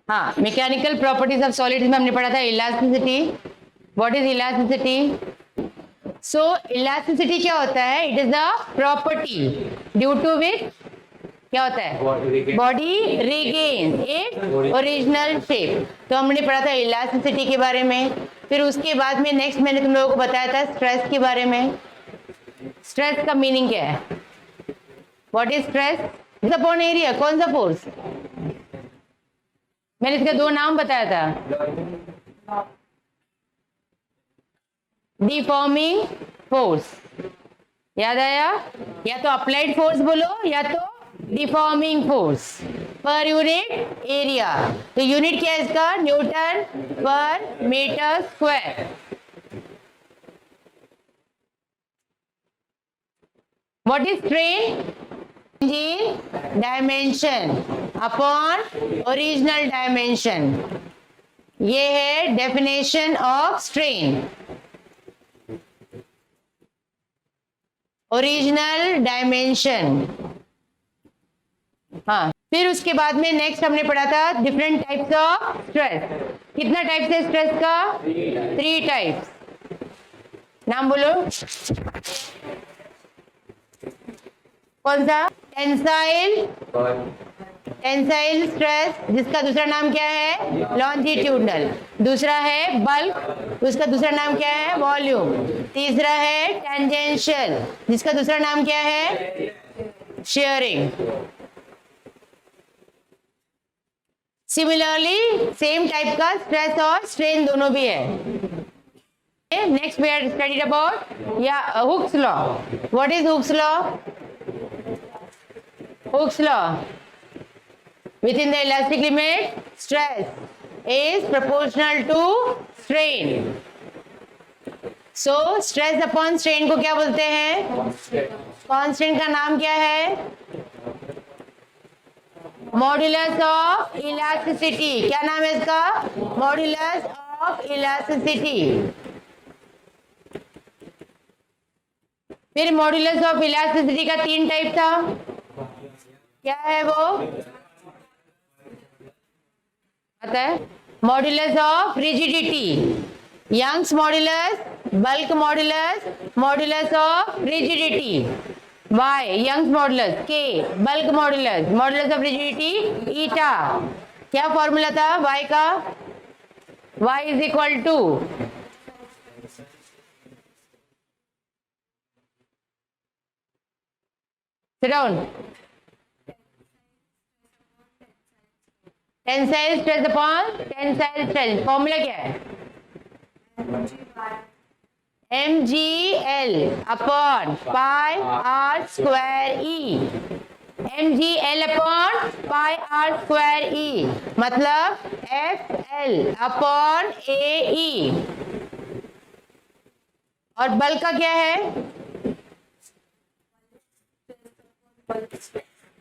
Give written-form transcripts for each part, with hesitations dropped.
हाँ, mechanical properties of solids में हमने पढ़ा था elasticity. What is elasticity? So elasticity क्या होता है? It is the property due to which क्या होता है? Body regain its original shape. तो हमने पढ़ा था इलास्टिसिटी के बारे में। फिर उसके बाद में नेक्स्ट मैंने तुम लोगों को बताया था स्ट्रेस के बारे में। स्ट्रेस का मीनिंग क्या है? What is stress? Upon area. कौन सा फोर्स? मैंने इसके दो नाम बताया था। डिफॉर्मिंग फोर्स, याद आया? या तो अप्लाइड फोर्स बोलो या तो deforming force per unit area. तो यूनिट क्या है इसका? Newton per metre square. What is strain? in dimension upon original dimension. ये है definition of strain. Original dimension. हाँ, फिर उसके बाद में नेक्स्ट हमने पढ़ा था डिफरेंट टाइप्स ऑफ स्ट्रेस। कितना टाइप्स है स्ट्रेस का? 3 टाइप्स। नाम बोलो। कौन सा? टेंसाइल स्ट्रेस, जिसका दूसरा नाम क्या है? लॉन्जिट्यूडनल। दूसरा है बल्क, उसका दूसरा नाम क्या है? वॉल्यूम। तीसरा है टेंजेंशियल, जिसका दूसरा नाम क्या है? शेयरिंग। सिमिलरली सेम टाइप का स्ट्रेस और स्ट्रेन दोनों भी है। Next we are studied about या Hooke's law. What is Hooke's law? Hooke's law. Within the elastic limit, stress is proportional to strain. So, stress upon strain को क्या बोलते हैं? Constant का नाम क्या है? Modulus of elasticity. क्या नाम है इसका? Modulus of elasticity. फिर मॉड्यूलस ऑफ इलास्टिसिटी का 3 टाइप था। क्या है वो? पता है? Modulus of rigidity, Young's modulus, bulk modulus, modulus of rigidity. Y Young's modulus, K bulk modulus, modulus of rigidity eta. क्या फॉर्मूला था वाई का? y is equal to sit down, tensile stress upon tensile stress. Formula क्या है? mgl upon pi r square E. mgl upon pi r square E मतलब fl upon ae। और bulk का क्या है?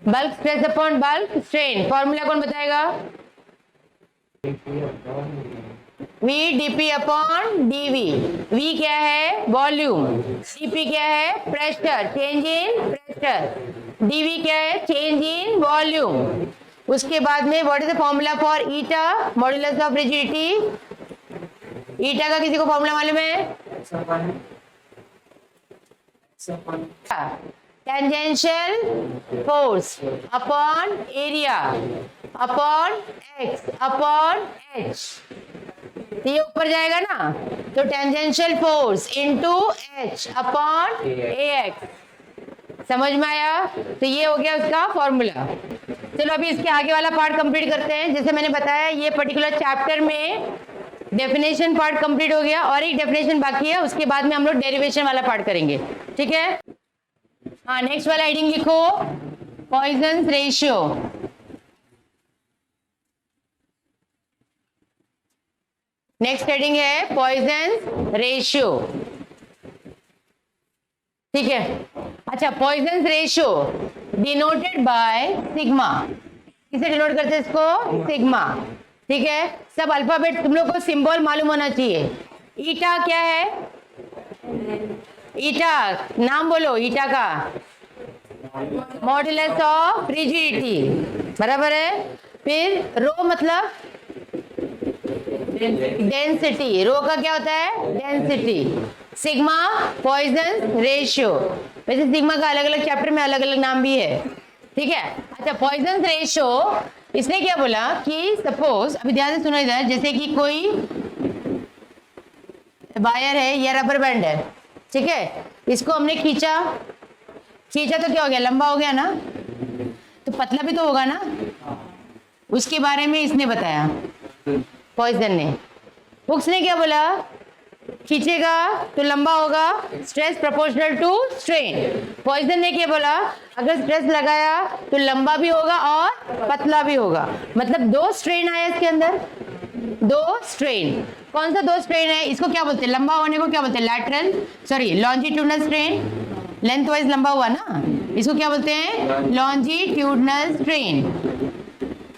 Bulk stress upon bulk strain. Formula कौन बताएगा? V dp upon dv। V क्या है? वॉल्यूम। dp क्या है? Pressure, change in pressure. dv क्या है? Change in volume. उसके बाद में what is the formula for eta? Modulus of rigidity. Eta का किसी को फॉर्मूला मालूम है? Tangential force upon area upon x upon h। ये ऊपर जाएगा ना, तो tangential force into h upon ax। समझ में आया? तो ये हो गया उसका फॉर्मूला। चलो अभी इसके आगे वाला पार्ट कंप्लीट करते हैं। जैसे मैंने बताया ये पर्टिकुलर चैप्टर में डेफिनेशन पार्ट कंप्लीट हो गया और एक डेफिनेशन बाकी है। उसके बाद में हम लोग डेरिवेशन वाला पार्ट करेंगे। ठीक है? हाँ, नेक्स्ट वाला हेडिंग लिखो, पॉइजन्स रेशियो। नेक्स्ट हेडिंग है पॉइजन्स रेशियो। ठीक है? अच्छा, Poisson's ratio denoted by sigma. किसे डिनोट करते हैं इसको? सिग्मा। ठीक है? सब अल्फाबेट तुम लोग को सिंबल मालूम होना चाहिए। ईटा क्या है? ईटा नाम बोलो। ईटा का मॉड्यूलस ऑफ रिजिडिटी, बराबर है। फिर रो मतलब डेंसिटी, रो का क्या होता है? डेंसिटी। सिग्मा पॉइजन रेशियो, वैसे सिग्मा का अलग अलग चैप्टर में अलग अलग नाम भी है, ठीक है। अच्छा, पॉइजन रेशियो, इसने क्या बोला कि सपोज, अभी ध्यान से सुनो इधर, जैसे कि कोई वायर है या रबर बैंड है, ठीक है, इसको हमने खींचा तो क्या हो गया? लंबा हो गया ना, तो पतला भी तो होगा ना, उसके बारे में इसने बताया, पॉइजन ने। हुक्स ने क्या बोला? खींचेगा तो लंबा होगा, stress proportional to strain. Poisson ने क्या बोला? अगर स्ट्रेस लगाया तो लंबा भी होगा और पतला भी होगा। मतलब दो स्ट्रेन आया इसके अंदर, दो स्ट्रेन। कौन सा दो स्ट्रेन है? इसको क्या बोलते हैं? लंबा होने को क्या बोलते हैं? Lateral, sorry longitudinal strain, length wise लंबा हुआ ना, इसको क्या बोलते हैं? Longitudinal strain.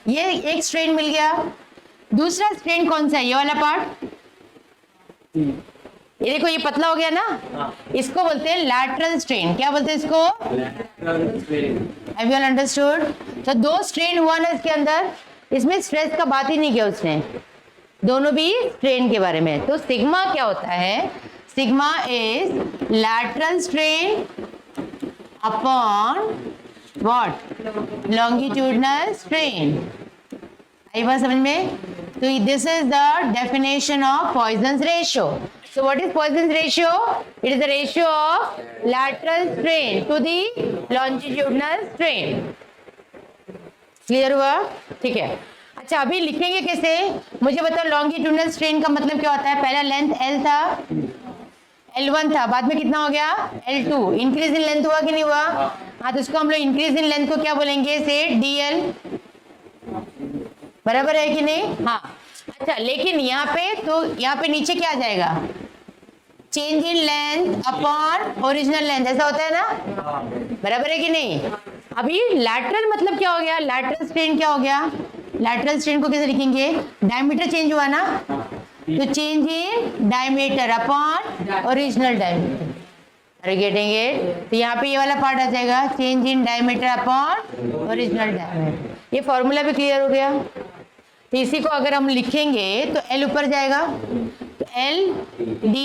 ये एक स्ट्रेन मिल गया। दूसरा स्ट्रेन कौन सा है? ये वाला पार्ट, ये देखो, ये पतला हो गया ना, इसको बोलते हैं लैटरल स्ट्रेन। क्या बोलते हैं इसको? Have you all understood? तो दो स्ट्रेन हुआ ना इसके अंदर, इसमें स्ट्रेस का बात ही नहीं किया उसने, दोनों भी स्ट्रेन के बारे में। तो सिग्मा क्या होता है? Sigma is lateral strain upon what? Longitudinal strain. आई बात समझ में? तो this is the definition of Poisson's ratio. So what is Poisson's ratio? It is the ratio of lateral strain to the longitudinal strain. Clear हुआ? ठीक है। अच्छा, अभी लिखेंगे कैसे? मुझे बताओ, लॉन्गिट्यूडनल स्ट्रेन का मतलब क्या होता है? पहला लेंथ L था, L1 था, बाद में कितना हो गया? L2। इंक्रीज इन लेंथ हुआ कि नहीं हुआ? हाँ, तो इसको हम लोग इंक्रीज इन लेंथ को क्या बोलेंगे? से DL, बराबर है कि नहीं? हाँ। अच्छा, लेकिन यहाँ पे तो यहाँ पे नीचे क्या आ जाएगा? Change in length upon original length, ऐसा होता है ना, बराबर है कि नहीं? अभी लैटरल मतलब क्या हो गया? लैटरल स्ट्रेन क्या हो गया? लैटरल स्ट्रेन को कैसे लिखेंगे? डायमीटर चेंज हुआ ना, तो change in diameter upon original diameter. Are you getting it? तो यहाँ पे ये वाला पार्ट आ जाएगा, change in diameter upon original diameter. ये फॉर्मूला भी क्लियर हो गया। तो इसी को अगर हम लिखेंगे तो L ऊपर जाएगा, तो L D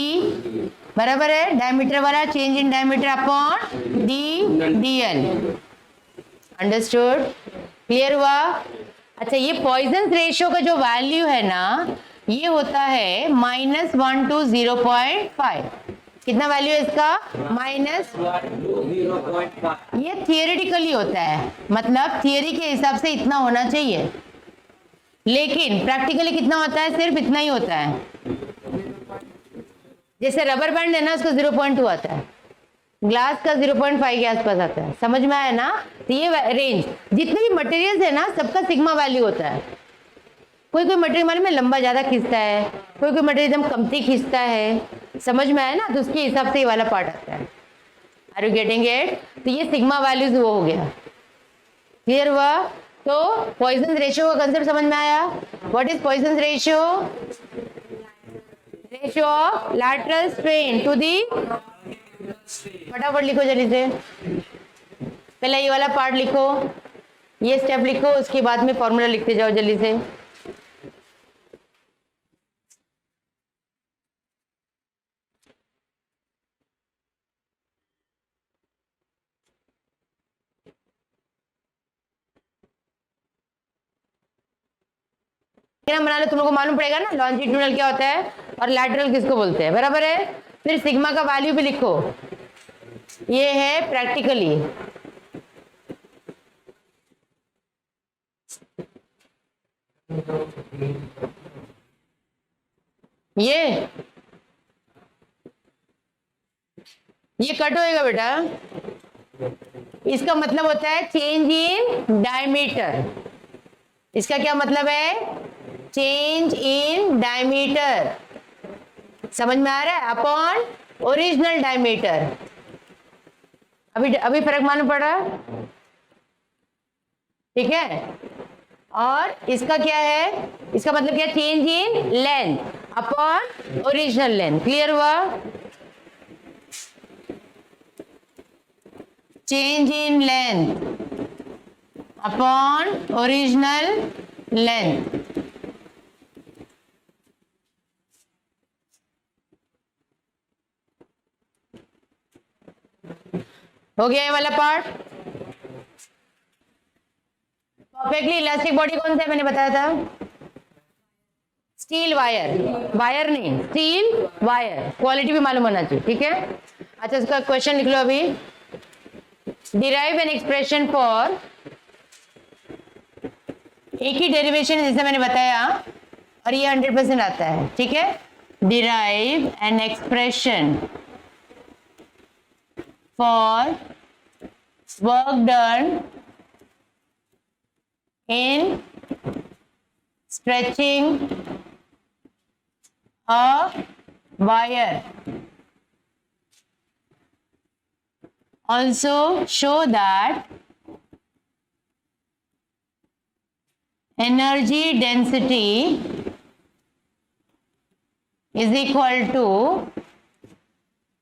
बराबर है डायमीटर वाला, change in diameter upon DL। Understood? Clear हुआ? अच्छा, ये पॉइजन रेशियो का जो वैल्यू है ना, ये होता है -1 to 0.5। कितना वैल्यू है इसका? -1। ये थियोरेटिकली होता है, मतलब थियोरी के हिसाब से इतना होना चाहिए, लेकिन प्रैक्टिकली कितना होता है? सिर्फ इतना ही होता है। जैसे रबर बैंड है ना, उसका 0.2 आता है, ग्लास का 0.5 के आसपास आता है। समझ में आया ना? तो ये रेंज, जितने भी मटेरियल्स है ना, सबका सिग्मा वैल्यू होता है। कोई कोई मटेरियल मालूम है लंबा ज्यादा खींचता है, कोई कोई मटेरियल एकदम कमती खींचता है। समझ में आया ना? तो उसके हिसाब से ये वाला पार्ट आता है। Are you getting it? तो ये सिग्मा वैल्यूज वो हो गया। क्लियर हुआ? तो पॉइजन रेशियो का कंसेप्ट समझ में आया? What is Poisson ratio? Ratio of lateral strain to the, फटाफट लिखो जल्दी से, पहले ये वाला पार्ट लिखो, ये स्टेप लिखो, उसके बाद में फॉर्मूला लिखते जाओ जल्दी से। बना लो, तुम लोग को मालूम पड़ेगा ना लॉन्जिट्यूडनल क्या होता है और लैटरल किसको बोलते हैं, बराबर है? फिर सिग्मा का वैल्यू भी लिखो, ये है प्रैक्टिकली। ये कट होएगा बेटा, इसका मतलब होता है चेंज इन डायमीटर। इसका क्या मतलब है? Change in diameter. समझ में आ रहा है? Upon original diameter. अभी फर्क मालूम पड़ रहा है? ठीक है। और इसका क्या है? इसका मतलब क्या? Change in length upon original length. Clear हुआ? Change in length upon original length. हो गया ये वाला पार्ट। परफेक्टली इलास्टिक बॉडी कौन सा है मैंने बताया था? स्टील वायर, वायर नहीं स्टील वायर, क्वालिटी भी मालूम होना चाहिए, ठीक है। अच्छा इसका क्वेश्चन लिख लो अभी। डिराइव एन एक्सप्रेशन फॉर, एक ही डेरिवेशन जैसे मैंने बताया और ये 100% आता है, ठीक है। Derive an expression for work done in stretching a wire. Also show that energy density is equal to,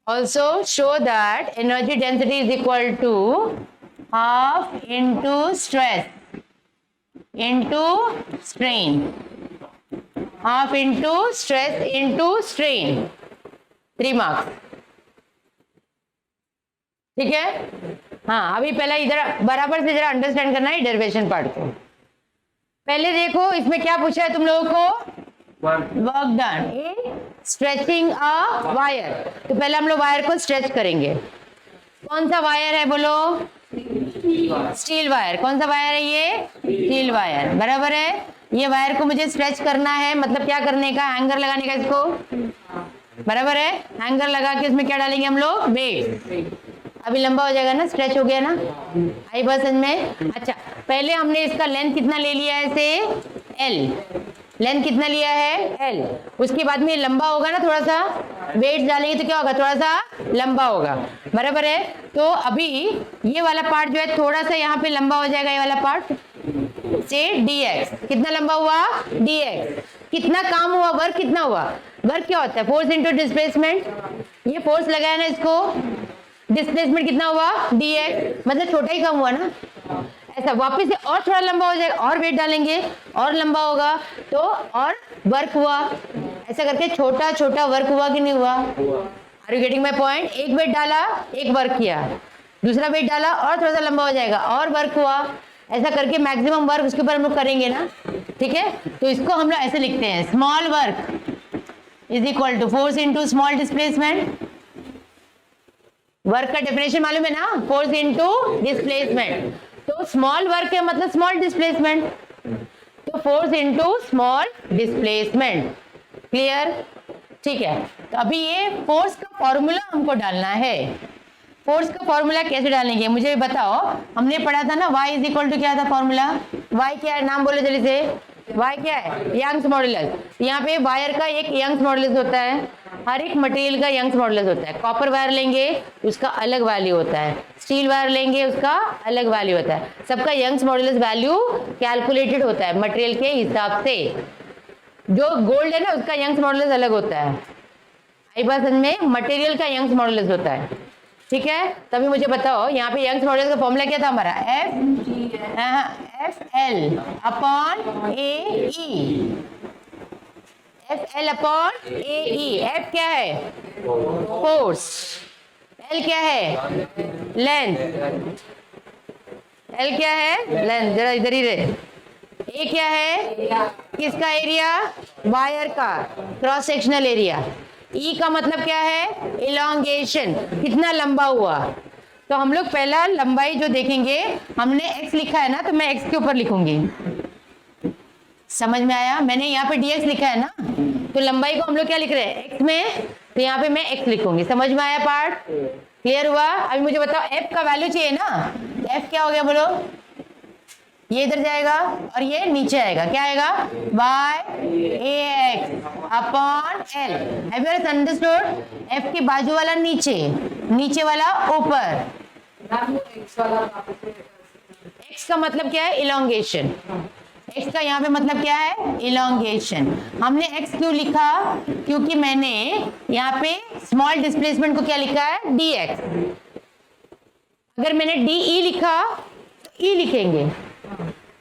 also show that energy density is equal to half into stress into strain, half into stress into strain, 3 marks, ठीक है। हाँ अभी पहला इधर बराबर से जरा understand करना है डेरिवेशन पार्ट को। पहले देखो इसमें क्या पूछा है तुम लोगों को, work done in stretching a wire. तो पहले हम लोग वायर को स्ट्रेच करेंगे। कौन सा वायर है बोलो? Steel wire. कौन सा वायर है ये? स्टील वायर, बराबर है। ये वायर को मुझे स्ट्रेच करना है, मतलब क्या करने का? हैंगर लगाने का इसको, बराबर है। हैंगर लगा के इसमें क्या डालेंगे हम लोग? वेट। अभी लंबा हो जाएगा ना, स्ट्रेच हो गया ना, आई बात समझ में? अच्छा पहले हमने इसका लेंथ कितना ले लिया है? से एल, लेंथ कितना लिया है? एल। उसके बाद में लंबा होगा ना, थोड़ा सा वेट डालेंगे तो क्या होगा? थोड़ा सा लंबा होगा, बराबर है। तो अभी ये वाला पार्ट जो है थोड़ा सा यहाँ पे लंबा हो जाएगा, ये वाला पार्ट से dx। कितना लंबा हुआ? dx। कितना काम हुआ? वर्क कितना हुआ? वर्क क्या होता है? Force into displacement. ये फोर्स लगाया ना इसको, डिस्प्लेसमेंट कितना हुआ? dx, मतलब छोटा ही काम हुआ ना। ऐसा वापस से और थोड़ा लंबा हो जाएगा, और वेट डालेंगे और लंबा होगा तो और वर्क हुआ। ऐसा करके छोटा छोटा वर्क हुआ कि नहीं हुआ? Are you getting my point? एक वेट डाला, एक वर्क किया, दूसरा वेट डाला और थोड़ा सा लंबा हो जाएगा और वर्क हुआ। ऐसा करके मैक्सिमम वर्क उसके ऊपर हम लोग करेंगे ना, ठीक है। तो इसको हम लोग ऐसे लिखते हैं, small work is equal to force into small displacement. Work का डेफिनेशन मालूम है ना? Force into displacement. तो स्मॉल वर्क है मतलब स्मॉल डिस्प्लेसमेंट, तो force into small displacement. Clear? ठीक है। तो अभी ये फोर्स का फॉर्मूला हमको डालना है। फोर्स का फॉर्मूला कैसे डालेंगे मुझे बताओ। हमने पढ़ा था ना, y इज इक्वल टू क्या था फॉर्मूला? y क्या है? नाम बोलो जल्दी से। y क्या है? Young's modulus. यहाँ पे वायर का एक यंग्स मॉडुलस होता है, हर एक मटेरियल का यंग्स मॉडुलस होता है। कॉपर वायर लेंगे उसका अलग वैल्यू होता है, स्टील वायर लेंगे उसका अलग वैल्यू होता है। सबका यंग्स मॉडुलस वैल्यू कैलकुलेटेड होता है मटेरियल के हिसाब से। जो गोल्ड है ना उसका यंग्स मॉडुलस अलग होता है, आई बात समझ में? मटेरियल का यंग्स मॉडुलस होता है, ठीक है। तभी मुझे बताओ यहाँ पे यंग्स मॉडुलस का फॉर्मूला क्या था हमारा? एफ एल अपॉन ए ई। एफ एल अपॉन ए ई। एफ क्या है? फोर्स। एल क्या है? लेंथ। एल क्या है? लेंथ। जरा इधर ही रहे। ए क्या है? किसका एरिया? वायर का क्रॉस सेक्शनल एरिया। ई का मतलब क्या है? इलॉन्गेशन, कितना लंबा हुआ। तो हम लोग पहला लंबाई जो देखेंगे, हमने x लिखा है ना, तो मैं x के ऊपर लिखूंगी। समझ में आया? मैंने यहाँ पे dx लिखा है ना, तो लंबाई को हम लोग क्या लिख रहे हैं? x में, तो यहाँ पे मैं x लिखूंगी। समझ में आया पार्ट? क्लियर हुआ? अभी मुझे बताओ f का वैल्यू चाहिए ना, f क्या हो गया बोलो? ये इधर जाएगा और ये नीचे आएगा, क्या आएगा? y ax upon L. Have you understood? f के बाजू वाला नीचे, नीचे वाला ऊपर। x का मतलब क्या है? इलॉन्गेशन। x का यहाँ पे मतलब क्या है? इलॉन्गेशन। हमने x क्यों लिखा? क्योंकि मैंने यहाँ पे स्मॉल डिस्प्लेसमेंट को क्या लिखा है? dx। अगर मैंने de लिखा तो e लिखेंगे।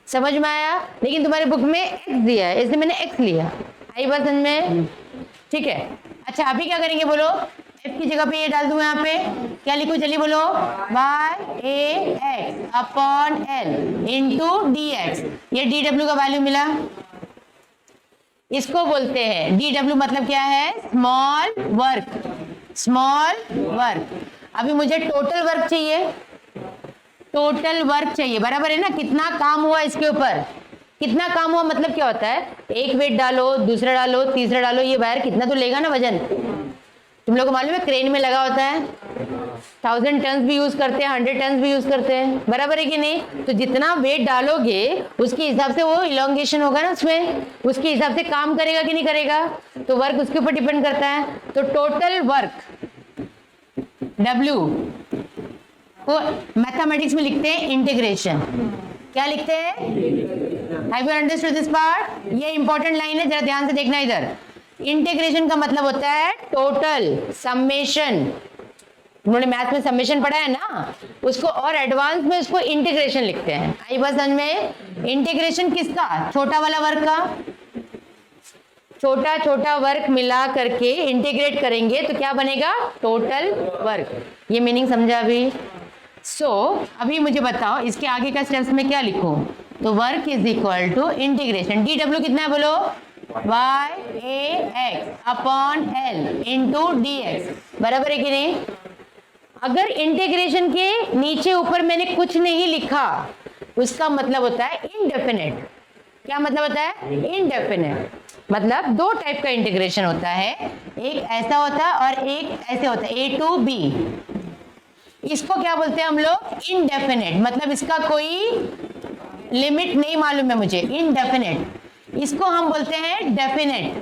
समझ में आया? लेकिन तुम्हारे बुक में x दिया है इसलिए मैंने x लिया। आई बात समझ में? ठीक है। अच्छा अभी क्या करेंगे बोलो? एफ की जगह पे ये डाल दूं, यहाँ पे क्या लिखूं, चलिए बोलो, Y A X upon L into D X. ये डी डब्ल्यू का वैल्यू मिला, इसको बोलते हैं डी डब्ल्यू, मतलब क्या है, स्मॉल वर्क, स्मॉल वर्क। अभी मुझे टोटल वर्क चाहिए, टोटल वर्क चाहिए, बराबर है ना, कितना काम हुआ इसके ऊपर, कितना काम हुआ मतलब क्या होता है, एक वेट डालो, दूसरा डालो, तीसरा डालो, ये वायर कितना तो लेगा ना वजन। तुम लोगों को मालूम है क्रेन में लगा होता है, 1000 टन भी यूज करते हैं, 100 टन भी यूज करते हैं, बराबर है कि नहीं। तो जितना वेट डालोगे उसके हिसाब से वो इलोंगेशन होगा ना उसमें, उसके हिसाब से काम करेगा कि नहीं करेगा, तो वर्क उसके ऊपर डिपेंड करता है। तो टोटल वर्क W को मैथमेटिक्स में लिखते हैं इंटीग्रेशन, क्या लिखते हैं, have you understood this part. ये इंपॉर्टेंट लाइन है, जरा ध्यान से देखना इधर। इंटीग्रेशन का मतलब होता है टोटल समेशन, उन्होंने मैथ में समेशन पढ़ा है ना, उसको और एडवांस में उसको इंटीग्रेशन लिखते हैं। आई बात समझ में। इंटीग्रेशन किसका, छोटा वाला वर्क का, छोटा छोटा वर्क मिला करके इंटीग्रेट करेंगे तो क्या बनेगा, टोटल वर्क। ये मीनिंग समझा अभी। अभी मुझे बताओ इसके आगे का स्टेप्स में क्या लिखूं, तो work is equal to integration, D W कितना है बोलो, Y A X upon L into D X, बराबर है कि नहीं। अगर इंटीग्रेशन के नीचे ऊपर मैंने कुछ नहीं लिखा, उसका मतलब होता है इनडेफिनेट। क्या मतलब होता है, इनडेफिनेट। मतलब दो टाइप का इंटीग्रेशन होता है, एक ऐसा होता है और एक ऐसे होता है, ए टू बी। इसको क्या बोलते हैं हम लोग, इनडेफिनेट, मतलब इसका कोई लिमिट नहीं मालूम है मुझे, इनडेफिनेट। इसको हम बोलते हैं डेफिनेट,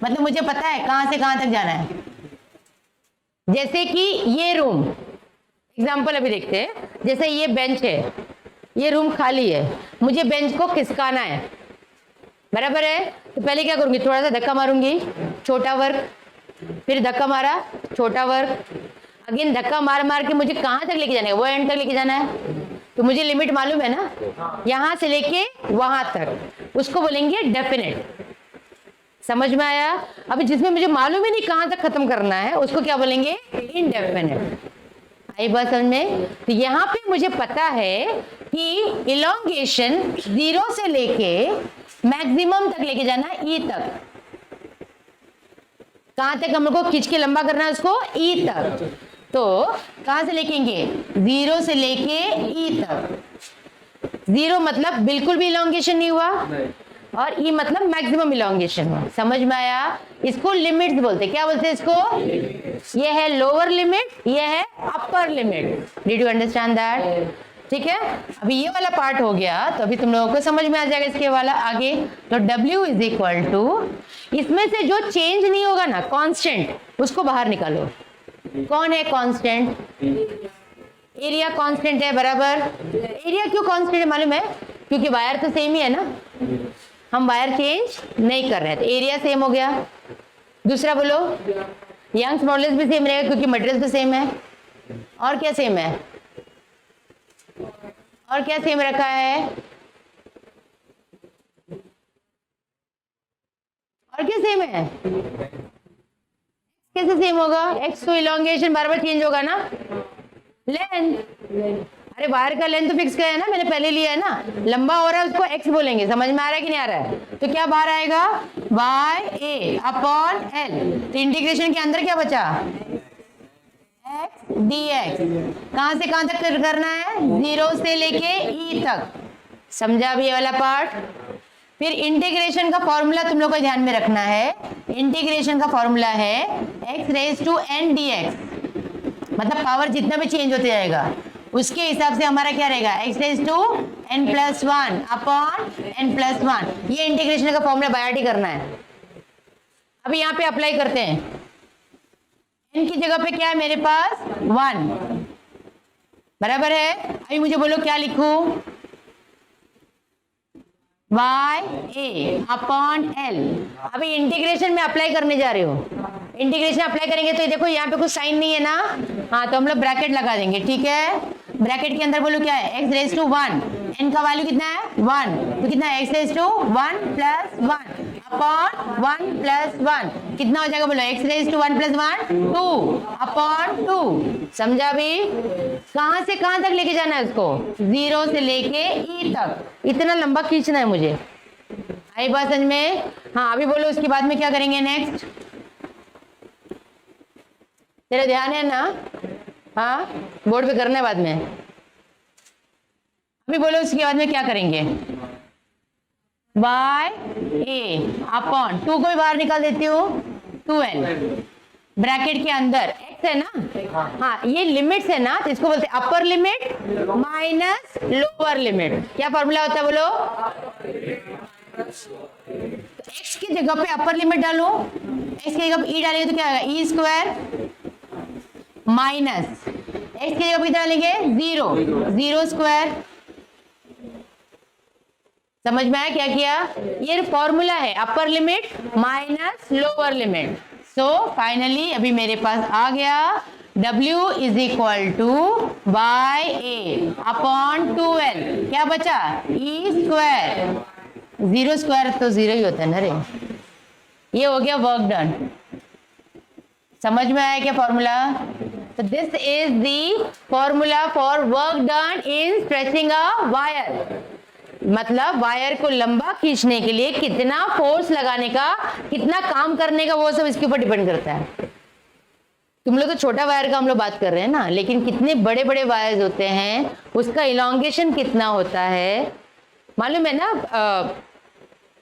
मतलब मुझे पता है कहां से कहां तक जाना है। जैसे कि ये रूम, एग्जांपल अभी देखते हैं, जैसे ये बेंच है, ये रूम खाली है, मुझे बेंच को खिसकाना है, बराबर है। तो पहले क्या करूंगी, थोड़ा सा धक्का मारूंगी, छोटा वर्क, फिर धक्का मारा, छोटा वर्क, अगेन धक्का मार मार के मुझे कहां तक लेके जाना है, वो एंड तक लेके जाना है। तो मुझे लिमिट मालूम है ना, यहां से लेके वहां तक, उसको बोलेंगे डेफिनेट। समझ में आया। अभी जिसमें मुझे मालूम ही नहीं कहां तक खत्म करना है, उसको क्या बोलेंगे, इनडेफिनेट। आई बात समझ में। तो यहाँ पे मुझे पता है कि इलोंगेशन 0 से लेके मैक्सिमम तक लेके जाना है, ई तक। कहां तक हम लोग को खींच के लंबा करना है उसको, ई तक। तो कहां से लेकेंगे, 0 से लेके ई तक। 0 मतलब बिल्कुल भी इलोंगेशन नहीं हुआ, और ई मतलब मैक्सिमम इलोंगेशन हुआ। समझ में आया। इसको लिमिट्स बोलते हैं, क्या बोलते हैं इसको, ये है लोअर लिमिट, ये है upper limit. Did you understand that. ठीक है, अभी ये वाला पार्ट हो गया, तो अभी तुम लोगों को समझ में आ जाएगा इसके वाला आगे। तो W इज इक्वल टू, इसमें से जो चेंज नहीं होगा ना, कांस्टेंट, उसको बाहर निकालो। कौन है कांस्टेंट, एरिया कांस्टेंट है, बराबर। एरिया क्यों कांस्टेंट है मालूम है, क्योंकि वायर तो सेम ही है ना, हम वायर चेंज नहीं कर रहे हैं, तो एरिया सेम हो गया। दूसरा बोलो, यंग्स मॉडुलस भी सेम रहेगा क्योंकि मटेरियल तो सेम है। और क्या सेम है, और क्या सेम रखा है, और क्या सेम है, कैसे सेम होगा, एक्स तो इलोंगेशन बार बार चेंज होगा ना, लेंथ। अरे वायर का लेंथ तो फिक्स किया है ना, मैंने पहले लिया है ना, लंबा हो रहा है उसको एक्स बोलेंगे। समझ में आ रहा है कि नहीं आ रहा है। तो क्या बाहर आएगा, वाई ए अपॉन एल। तो इंटीग्रेशन के अंदर क्या बचा, एक्स डी एक्स। कहां से कहां तक करना है, 0 से लेके ई तक। समझा भी ये वाला पार्ट। फिर इंटीग्रेशन का फॉर्मूला तुम लोग को ध्यान में रखना है। इंटीग्रेशन का फॉर्मूला है X raise to N D X, मतलब पावर जितना भी चेंज होते जाएगा उसके हिसाब से हमारा क्या रहेगा, X raise to N plus 1 upon N plus 1। ये इंटीग्रेशन का फॉर्मूला बाय हार्ट ही करना है। अभी यहाँ पे अप्लाई करते हैं, एन की जगह पे क्या है मेरे पास, 1, बराबर है। अभी मुझे बोलो क्या लिखूं, वाई ए अपॉन एल। अभी इंटीग्रेशन में अप्लाई करने जा रहे हो, इंटीग्रेशन अप्लाई करेंगे तो देखो यहाँ पे कुछ साइन नहीं है ना, हाँ तो हम लोग ब्रैकेट लगा देंगे। ठीक है, ब्रैकेट के अंदर बोलो क्या है, एक्स रेज टू 1, एन का वैल्यू कितना है 1, तो कितना है X raise to 1 plus 1 upon 1 plus 1 कितना हो जाएगा बोलो, x raise to 1 plus 1 2 upon 2। समझा भी? कहां से कहां तक लेके जाना है उसको, 0 से लेके e तक, इतना लंबा खींचना है मुझे। आई बात समझ में? हाँ अभी बोलो उसके बाद में क्या करेंगे नेक्स्ट, तेरा ध्यान है ना? हाँ बोर्ड पे करना है बाद में। अभी बोलो उसके बाद में क्या करेंगे, बाय ए अपॉन 2 को भी बाहर निकाल देती हूँ, 2n ब्रैकेट के अंदर x है ना। हाँ ये लिमिट्स है ना, तो इसको बोलते हैं अपर लिमिट माइनस लोअर लिमिट। क्या फॉर्मूला होता है बोलो, x की जगह पे अपर लिमिट डालो, x की जगह पे e डालेंगे तो क्या आएगा, e स्क्वायर माइनस x की जगह पे डालेंगे 0 स्क्वायर। समझ में आया क्या किया? ये फॉर्मूला है upper limit minus lower limit. So finally अभी मेरे पास आ गया W is equal to by A upon 2n, क्या बचा e स्क्वायर, 0 स्क्वायर तो 0 ही होता है ना रे। ये हो गया वर्क डन। समझ में आया क्या फॉर्मूला? तो this is the formula for work done in stretching a wire. मतलब वायर को लंबा खींचने के लिए कितना फोर्स लगाने का, कितना काम करने का, वो सब इसके ऊपर डिपेंड करता है। तुम लोग तो छोटा वायर का हम लोग बात कर रहे हैं ना, लेकिन कितने बड़े बड़े वायर्स होते हैं, उसका इलॉन्गेशन कितना होता है मालूम है ना?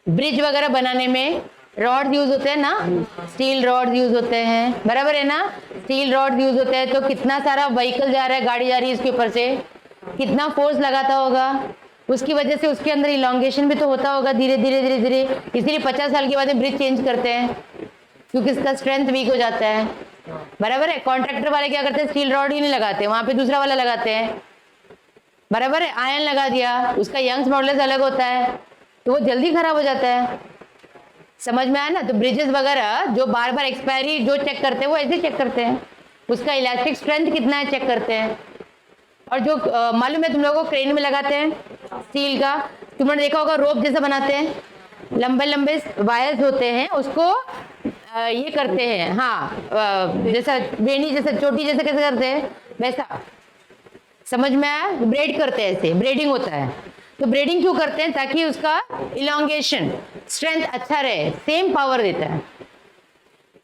ब्रिज वगैरह बनाने में रॉड यूज होते हैं ना, स्टील रॉड यूज होते हैं, बराबर है ना? स्टील रॉड यूज होते हैं तो कितना सारा व्हीकल जा रहा है, गाड़ी जा रही है इसके ऊपर से, कितना फोर्स लगाता होगा, उसकी वजह से उसके अंदर इलॉन्गेशन भी तो होता होगा धीरे धीरे धीरे धीरे। इसीलिए 50 साल के बाद ब्रिज चेंज करते हैं क्योंकि इसका स्ट्रेंथ वीक हो जाता है, बराबर है? कॉन्ट्रैक्टर वाले क्या करते हैं, स्टील रॉड ही नहीं लगाते, वहां पे दूसरा वाला लगाते हैं, बराबर है? आयरन लगा दिया, उसका यंग्स मॉडुलस अलग होता है तो वो जल्दी खराब हो जाता है। समझ में आया ना? तो ब्रिजेस वगैरह जो बार बार एक्सपायरी जो चेक करते हैं वो ऐसे चेक करते हैं, उसका इलास्टिक स्ट्रेंथ कितना है चेक करते हैं। और जो मालूम है तुम लोगों को क्रेन में लगाते हैं स्टील का, तुमने देखा होगा रोप जैसा बनाते हैं, लंबे लंबे वायर्स होते हैं, उसको ये करते हैं, हाँ जैसा बेनी जैसा चोटी जैसा कैसे करते हैं वैसा। समझ में आया? ब्रेड करते हैं, ऐसे ब्रेडिंग होता है। तो ब्रेडिंग क्यों करते हैं? ताकि उसका इलॉन्गेशन स्ट्रेंथ अच्छा रहे, सेम पावर देता है।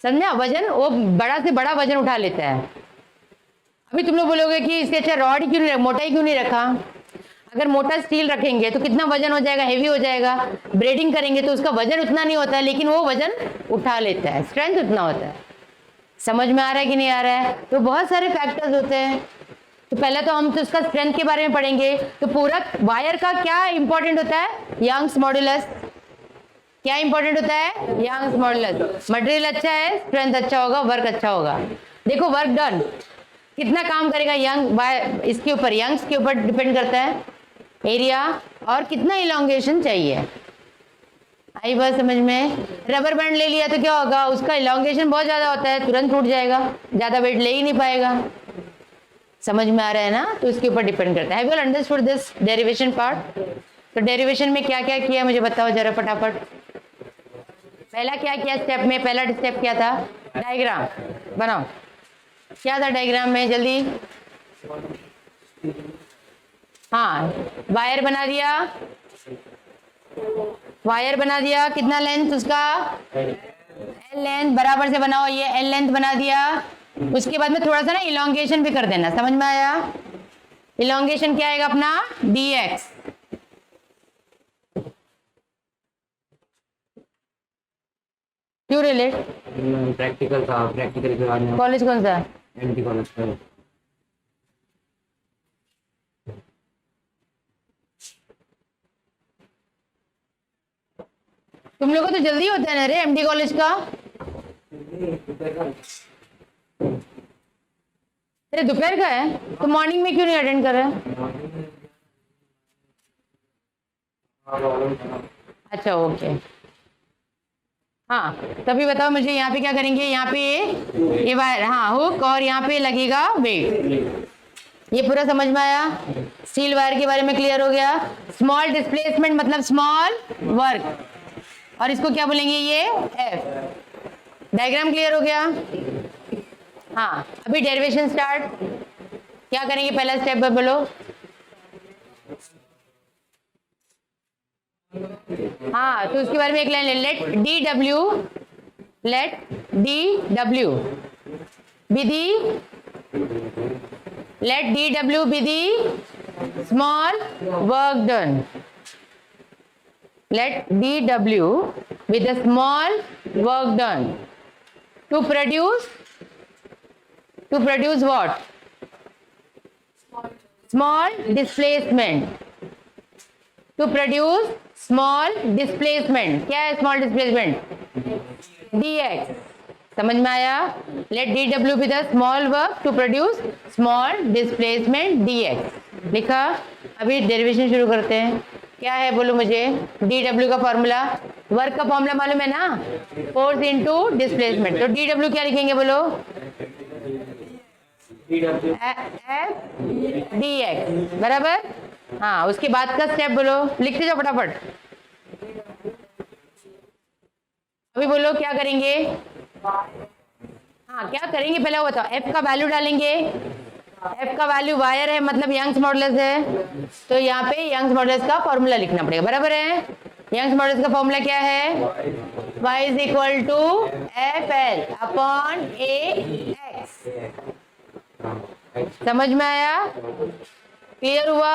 समझा? वजन वो बड़ा से बड़ा वजन उठा लेता है। अभी तुम लोग बोलोगे कि इससे अच्छा रॉड ही क्यों नहीं, मोटा ही क्यों नहीं रखा? अगर मोटा स्टील रखेंगे तो कितना वजन हो जाएगा, हेवी हो जाएगा। ब्रेडिंग करेंगे तो उसका वजन उतना नहीं होता है, लेकिन वो वजन उठा लेता है, स्ट्रेंथ उतना होता है। समझ में आ रहा है कि नहीं आ रहा है? तो बहुत सारे फैक्टर्स होते हैं। तो पहले तो हम तो उसका स्ट्रेंथ के बारे में पढ़ेंगे। तो पूरा वायर का क्या इंपॉर्टेंट होता है, यंग्स मॉडुलस। क्या इंपॉर्टेंट होता है, यंग्स मॉडुलस। मटेरियल अच्छा है, स्ट्रेंथ अच्छा होगा, वर्क अच्छा होगा। देखो वर्क डन कितना काम करेगा यंग, इसके ऊपर यंग्स के ऊपर डिपेंड करता है, एरिया और कितना इलॉन्गेशन चाहिए। आई बात समझ में? रबर बैंड ले लिया तो क्या होगा, उसका इलॉन्गेशन बहुत ज्यादा होता है, तुरंत टूट जाएगा, ज्यादा वेट ले ही नहीं पाएगा। समझ में आ रहा है ना? तो इसके ऊपर डिपेंड करता है। Have you understood this derivation part? तो डेरिवेशन में क्या क्या किया मुझे बताओ जरा फटाफट। पहला क्या किया स्टेप में, पहला स्टेप क्या था, डायग्राम बनाओ। क्या था डायग्राम में, जल्दी। हाँ वायर बना दिया, वायर बना दिया, कितना लेंथ उसका, एल लेंथ बराबर से बनाओ, ये एल लेंथ बना दिया। उसके बाद में थोड़ा सा ना इलॉन्गेशन भी कर देना। समझ में आया? इलॉन्गेशन क्या आएगा अपना, dx। क्यों रिलेट? प्रैक्टिकल था, प्रैक्टिकल के बाद कॉलेज कौन सा? एमटी कॉलेज का। तुम लोगों को तो जल्दी होता है ना रे एमडी कॉलेज का। तेरे दोपहर का है तो मॉर्निंग में क्यों नहीं अटेंड कर रहे? अच्छा ओके। हाँ तभी बताओ मुझे, यहाँ पे क्या करेंगे, यहाँ पे ये वायर, हाँ हुक, और यहाँ पे लगेगा वेट। ये पूरा समझ में आया? स्टील वायर के बारे में क्लियर हो गया। स्मॉल डिस्प्लेसमेंट मतलब स्मॉल वर्क, और इसको क्या बोलेंगे, ये एफ। डायग्राम क्लियर हो गया? हाँ, अभी डेरिवेशन स्टार्ट। क्या करेंगे, पहला स्टेप बोलो। हाँ, तो उसके बारे में एक line, let D W be the, let dw be the small work done. Let dw be the small work done to produce what? Small displacement. To produce small displacement. क्या है small displacement? dx. समझ में आया? Let dw be the small work to produce small displacement dx. लिखा? अभी derivation शुरू करते हैं। क्या है बोलो मुझे? dw का फॉर्मूला, वर्क का फॉर्मूला मालूम है ना, फोर्स इनटू डिस्प्लेसमेंट। तो dw क्या लिखेंगे बोलो? एफ dx, बराबर। हाँ, उसके बाद का स्टेप बोलो, लिखते जाओ फटाफट। अभी बोलो क्या करेंगे? हाँ, क्या करेंगे पहले वो बताओ। एफ का वैल्यू डालेंगे। एफ का वैल्यू वायर है, मतलब यंग्स मॉडुलस है, तो यहाँ पे यंग्स मॉडुलस का फॉर्मूला लिखना पड़ेगा, बराबर है। यंग्स मॉडुलस का फॉर्मूला क्या है? y is equal to F L upon A X. समझ में आया? क्लियर हुआ?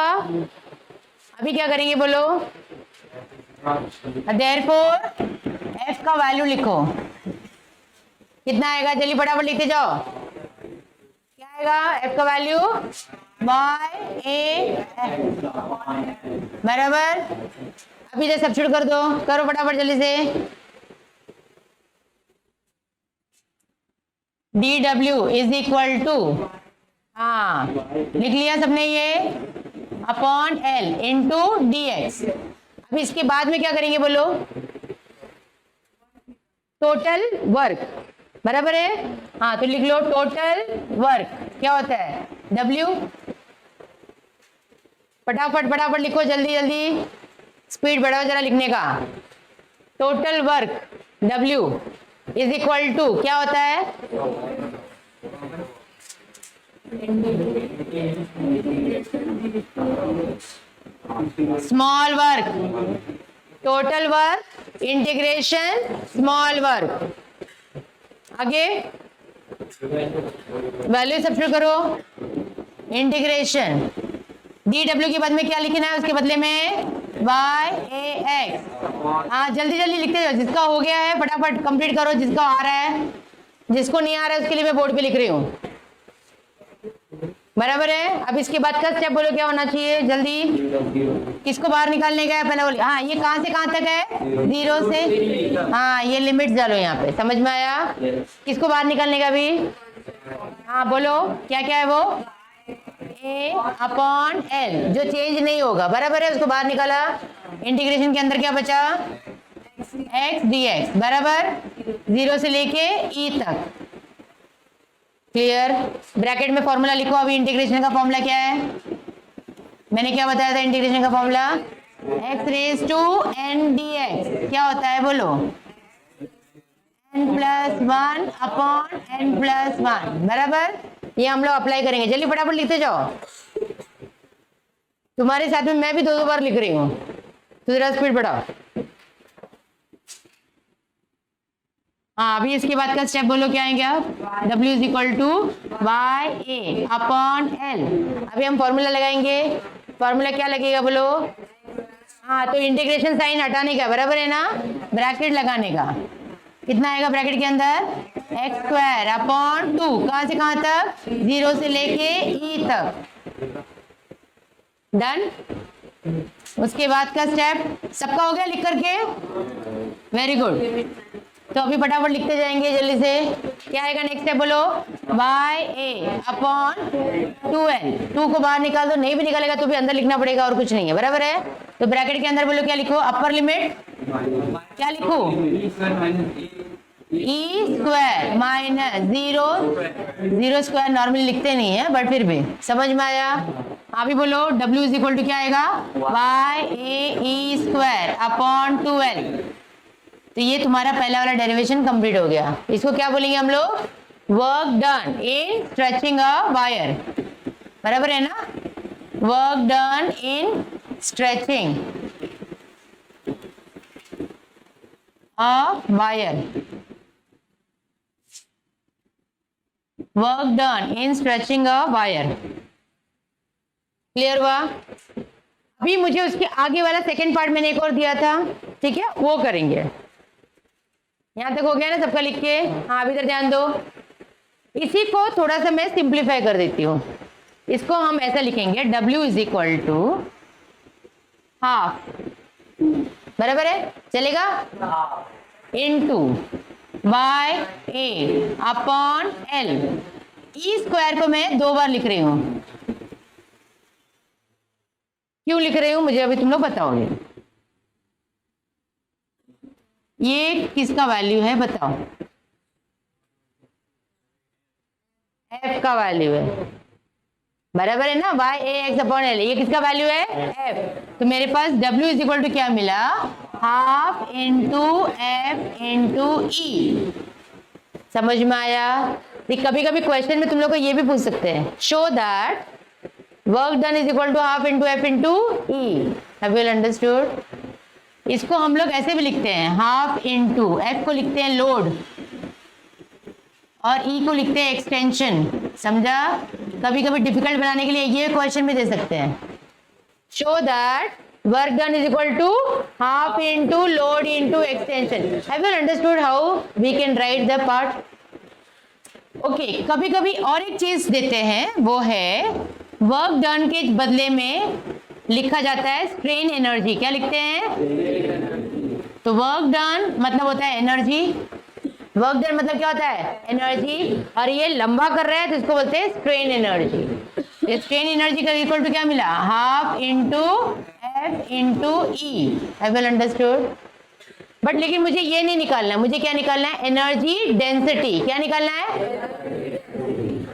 अभी क्या करेंगे बोलो? देयरफॉर एफ का वैल्यू लिखो। कितना आएगा? जल्दी फटाफट लिखते जाओ। क्या आएगा एफ का वैल्यू? बाय ए, बराबर। अभी से सब्स्टिट्यूट कर दो, करो फटाफट जल्दी से। D W is equal to, हाँ लिख लिया सबने ये, upon L into D X. अब इसके बाद में क्या करेंगे बोलो? टोटल वर्क, बराबर है। हाँ, तो लिख लो टोटल वर्क क्या होता है? W। फटाफट फटाफट लिखो, जल्दी जल्दी, स्पीड बढ़ाओ जरा लिखने का। Total work W is equal to क्या होता है? Small work, total work integration small work. आगे वैल्यू सब्स्टिट्यूट करो, इंटीग्रेशन डी डब्ल्यू के बाद में क्या लिखना है? उसके बदले में वाई ए एक्स। हाँ, जल्दी जल्दी लिखते जाओ, जिसका हो गया है फटाफट कंप्लीट करो, जिसका आ रहा है। जिसको नहीं आ रहा है उसके लिए मैं बोर्ड पे लिख रही हूँ, बराबर है। अब इसके बाद का स्टेप बोलो क्या होना चाहिए? जल्दी, किसको बाहर निकालने का है पहले बोलो। हाँ, ये कहाँ से कहाँ तक है? 0 से, हाँ ये लिमिट डालो यहाँ पे। समझ में आया? किसको बाहर निकालने का भी? हाँ बोलो क्या क्या है वो? ए अपॉन एल, जो चेंज नहीं होगा, बराबर है, उसको बाहर निकाला। इंटीग्रेशन के अंदर क्या बचा? एक्स डी एक्स, बराबर, 0 से लेके ई तक। क्लियर? ब्रैकेट में फॉर्मूला लिखो। अभी इंटीग्रेशन का फॉर्मूला क्या है? मैंने क्या बताया था इंटीग्रेशन का formula? x raise to N D X. क्या होता है बोलो? n+1 अपॉन n+1, बराबर। ये हम लोग अप्लाई करेंगे, जल्दी फटाफट लिखते जाओ। तुम्हारे साथ में मैं भी 2-2 बार लिख रही हूँ, तो जरा स्पीड बढ़ाओ। हाँ, अभी इसके बाद का स्टेप बोलो क्या आएंगे आप? W is equal to Y A upon L. अभी हम फॉर्मूला लगाएंगे। फॉर्मूला क्या लगेगा बोलो? हाँ, तो इंटीग्रेशन साइन हटाने का, बराबर है ना, ब्रैकेट लगाने का। कितना आएगा ब्रैकेट के अंदर? x² अपॉन 2, कहाँ से कहाँ तक? 0 से लेके e तक। डन? उसके बाद का स्टेप सबका हो गया लिख करके? Very good. तो अभी फटाफट लिखते जाएंगे जल्दी से। क्या आएगा नेक्स्ट स्टेप बोलो? Y A upon 2n। 2 को बाहर निकाल दो, नहीं भी निकालेगा तो भी अंदर लिखना पड़ेगा, और कुछ नहीं है, बराबर है। तो ब्रैकेट के अंदर बोलो क्या लिखो? अपर लिमिट क्या लिखो? e² माइनस 0 स्क्वायर नॉर्मली लिखते नहीं है, बट फिर भी समझ में आया? अभी बोलो w इज इक्वल टू क्या आएगा? वाई ए ई स्क्वायर अपॉन 2l। तो ये तुम्हारा पहला वाला डेरिवेशन कंप्लीट हो गया। इसको क्या बोलेंगे हम लोग? Work done in stretching a wire, बराबर है ना? Work done in stretching a wire, work done in stretching a wire. Clear हुआ? अभी मुझे उसके आगे वाला सेकंड पार्ट मैंने एक और दिया था, ठीक है, वो करेंगे। यहां तक हो गया ना सबका लिख के? हाँ, अभी इधर ध्यान दो। इसी को थोड़ा सा मैं सिंप्लीफाई कर देती हूँ। इसको हम ऐसा लिखेंगे, W is equal to half, बराबर है, चलेगा? Into by A upon L. E square को मैं 2 बार लिख रही हूँ। क्यों लिख रही हूँ मुझे अभी तुम लोग बताओगे। ये किसका वैल्यू है बताओ? एफ का वैल्यू है, बराबर है ना? बाय ए एक्स अपॉन एल, ये किसका वैल्यू है? एफ। तो मेरे पास W इज इक्वल टू क्या मिला? हाफ इंटू एफ इंटू ई। समझ में आया? कभी कभी क्वेश्चन में तुम लोग को ये भी पूछ सकते हैं, show that work done is equal to half into F into E. Have you understood? इसको हम लोग ऐसे भी लिखते हैं, हाफ इंटू एफ को लिखते हैं लोड और ई को लिखते हैं एक्सटेंशन। समझा? कभी कभी डिफिकल्ट बनाने के लिए ये क्वेश्चन भी दे सकते हैं, show that work done is equal to half into load into extension. Have you understood how we can write the part? Okay, कभी कभी और एक चीज देते हैं, वो है वर्क डन के बदले में लिखा जाता है स्ट्रेन एनर्जी। क्या लिखते हैं? तो वर्क डन मतलब होता है एनर्जी, वर्क डन मतलब क्या होता है? एनर्जी। और ये लंबा कर रहा है तो इसको बोलते हैं स्ट्रेन एनर्जी। स्ट्रेन एनर्जी का इक्वल टू क्या मिला? Half into F into E. Have you understood? But लेकिन मुझे ये नहीं निकालना है, मुझे क्या निकालना है? Energy density. क्या निकालना है?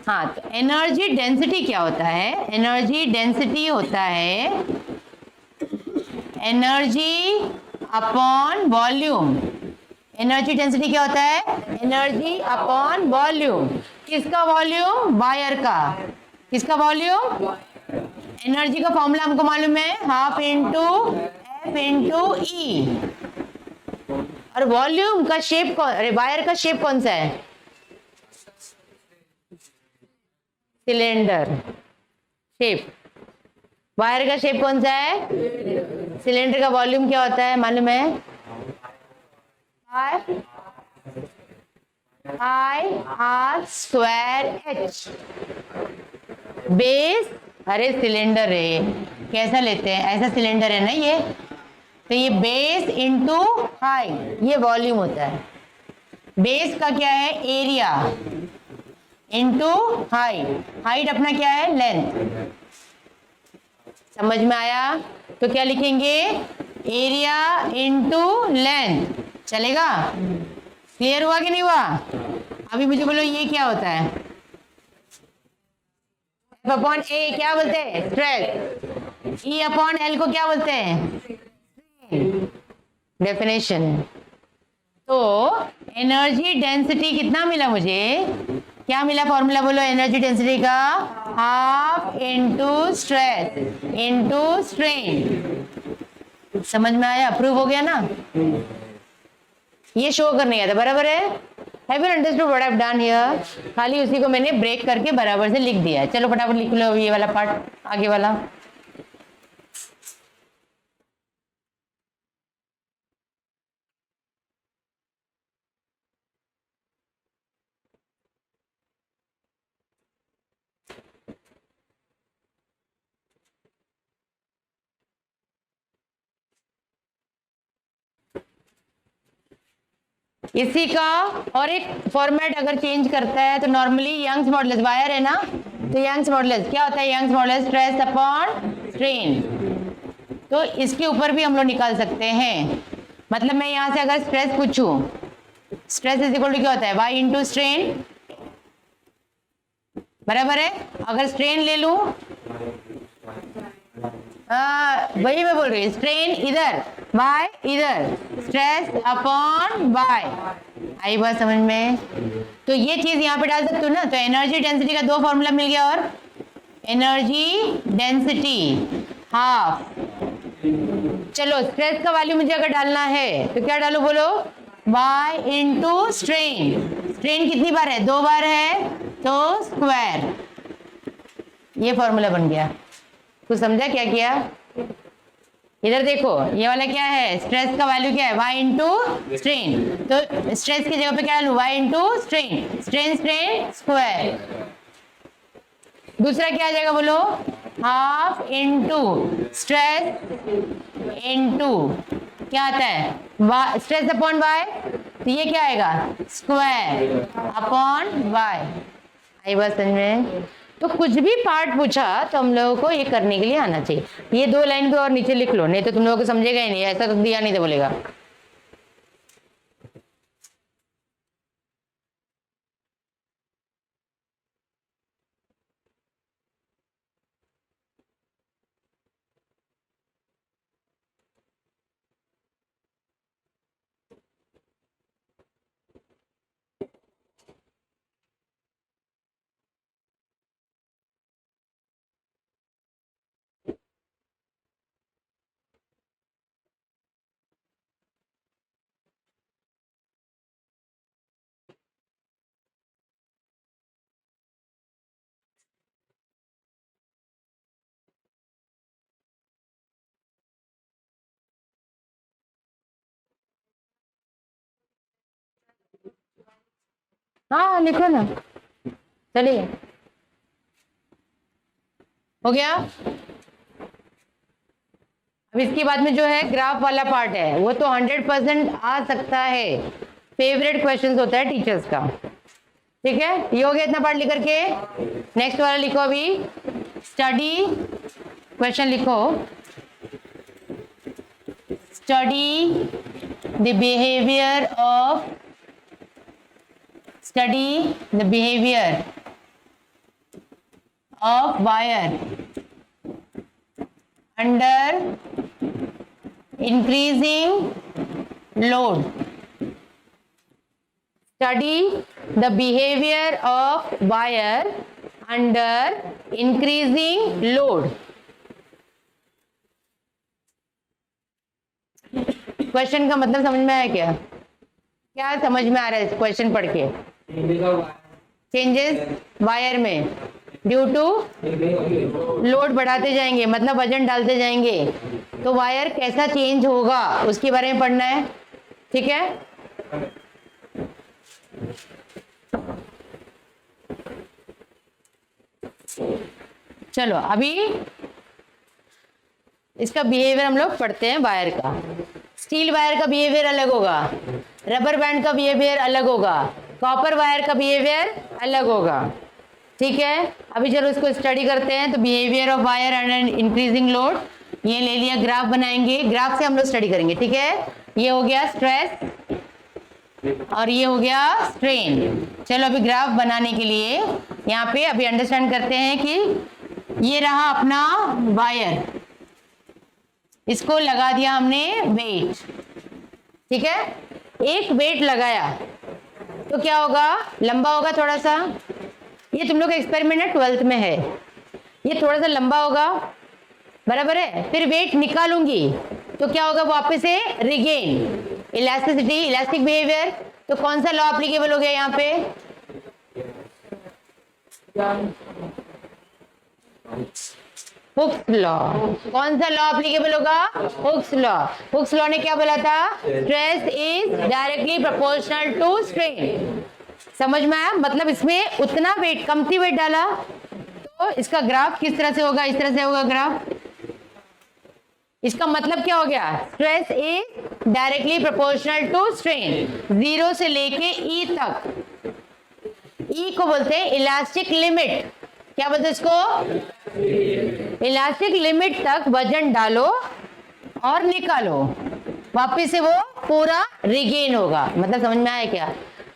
हाँ, तो एनर्जी डेंसिटी क्या होता है? एनर्जी डेंसिटी होता है energy upon volume. Energy density क्या होता है? Energy upon volume. किसका वॉल्यूम? वायर का। किसका वॉल्यूम? एनर्जी का फॉर्मूला हमको मालूम है, हाफ इंटू एफ इंटू ई। और वॉल्यूम का शेप कौन, अरे वायर का शेप कौन सा है? Cylinder shape. वायर का शेप कौन सा है? सिलेंडर का वॉल्यूम क्या होता है मालूम है? I R square H. Base, अरे सिलेंडर है, कैसा लेते हैं? ऐसा सिलेंडर है ना ये, तो ये बेस इंटू हाइट, ये वॉल्यूम होता है। बेस का क्या है? Area into height. हाइट अपना क्या है? लेंथ। समझ में आया? तो क्या लिखेंगे? Area into length. चलेगा? क्लियर हुआ कि नहीं हुआ? अभी मुझे बोलो ये क्या होता है? एफ अपॉन ए क्या बोलते हैं? स्ट्रेस। ई अपॉन एल को क्या बोलते हैं? डेफिनेशन। तो एनर्जी डेंसिटी कितना मिला मुझे? क्या मिला फॉर्मूला बोलो एनर्जी डेंसिटी का? Half into stress into strain. समझ में आया? अप्रूव हो गया ना? ये शो करने गया था, बराबर है? Have you understood what I have done here? खाली उसी को मैंने ब्रेक करके बराबर से लिख दिया है। चलो फटाफट लिख लो ये वाला पार्ट, आगे वाला। इसी का और एक फॉर्मेट अगर चेंज करता है तो नॉर्मली यंग्स मॉडुलस, वायर है ना, तो यंग्स मॉडुलस क्या होता है? Young's modulus stress upon strain. तो इसके ऊपर भी हम लोग निकाल सकते हैं। मतलब मैं यहां से अगर स्ट्रेस पूछूं, स्ट्रेस इज इक्वल टू क्या होता है? वाई इंटू स्ट्रेन, बराबर है? अगर स्ट्रेन ले लूं, वही मैं बोल रही हूँ, स्ट्रेन इधर, वाई इधर, स्ट्रेस अपॉन वाई। आई बात समझ में? तो ये चीज यहाँ पे डाल सकते हो ना, तो एनर्जी डेंसिटी का 2 फॉर्मूला मिल गया। और एनर्जी डेंसिटी हाफ, चलो स्ट्रेस का वैल्यू मुझे अगर डालना है तो क्या डालू बोलो, y इंटू स्ट्रेन। स्ट्रेन कितनी बार है, 2 बार है, तो स्क्वायर। ये फॉर्मूला बन गया। कुछ समझा क्या किया? इधर देखो ये वाला क्या है, स्ट्रेस का वैल्यू क्या है, y इंटू स्ट्रेन। तो स्ट्रेस की जगह पे क्या डालू, y into strain, strain strain square. दूसरा क्या आ जाएगा बोलो, हाफ इंटू स्ट्रेस इंटू क्या आता है, स्ट्रेस अपॉन वाई, तो ये क्या आएगा, स्क्वायर अपॉन वाई। आई बात समझ में? तो कुछ भी पार्ट पूछा तो हम लोगों को ये करने के लिए आना चाहिए। ये 2 लाइन पे और नीचे लिख लो, नहीं तो तुम लोगों को समझेगा ही नहीं, ऐसा तो दिया नहीं तो बोलेगा। हाँ लिखो ना, चलिए हो गया। अब इसके बाद में जो है ग्राफ वाला पार्ट है, वो तो 100% आ सकता है, फेवरेट क्वेश्चंस होता है टीचर्स का। ठीक है, ये हो गया इतना पार्ट लिख करके। नेक्स्ट वाला लिखो, अभी स्टडी क्वेश्चन लिखो, study the behaviour of, study the behavior of wire under increasing load. Study the behavior of wire under increasing load. Question का मतलब समझ में आया क्या? क्या समझ में आ रहा है इस क्वेश्चन पढ़ के? चेंजेस वायर में ड्यू टू लोड बढ़ाते जाएंगे, मतलब वजन डालते जाएंगे, तो वायर कैसा चेंज होगा उसके बारे में पढ़ना है। ठीक है, चलो अभी इसका बिहेवियर हम लोग पढ़ते हैं। वायर का, स्टील वायर का बिहेवियर अलग होगा, रबर बैंड का बिहेवियर अलग होगा, कॉपर वायर का बिहेवियर अलग होगा। ठीक है, अभी चलो इसको स्टडी करते हैं। तो behaviour of wire under increasing load, ये ले लिया, ग्राफ बनाएंगे, ग्राफ से हम लोग स्टडी करेंगे। ठीक है, ये हो गया स्ट्रेस और ये हो गया स्ट्रेन। चलो अभी ग्राफ बनाने के लिए यहाँ पे अभी अंडरस्टैंड करते हैं कि ये रहा अपना वायर, इसको लगा दिया हमने वेट। ठीक है, एक वेट लगाया तो क्या होगा, लंबा होगा थोड़ा सा। ये तुम लोग का एक्सपेरिमेंट है 12th में है, ये थोड़ा सा लंबा होगा, बराबर है। फिर वेट निकालूंगी तो क्या होगा, वापस से रिगेन इलास्टिसिटी, इलास्टिक बिहेवियर। तो कौन सा लॉ एप्लीकेबल हो गया यहाँ पे, हुक्स लॉ। कौन सा लॉ एप्लीकेबल होगा, हुक्स लॉ। हुक्स लॉ ने क्या बोला था, stress is directly proportional to strain. समझ में आया? मतलब इसमें उतना वेट, कमती वेट डाला तो इसका ग्राफ किस तरह से होगा, इस तरह से होगा ग्राफ। इसका मतलब क्या हो गया, stress is directly proportional to strain, 0 से लेके ई तक। ई को बोलते हैं इलास्टिक लिमिट। क्या बोलते हैं इसको, इलास्टिक लिमिट तक वजन डालो और निकालो, वापिस से वो पूरा रिगेन होगा। मतलब समझ में आया क्या?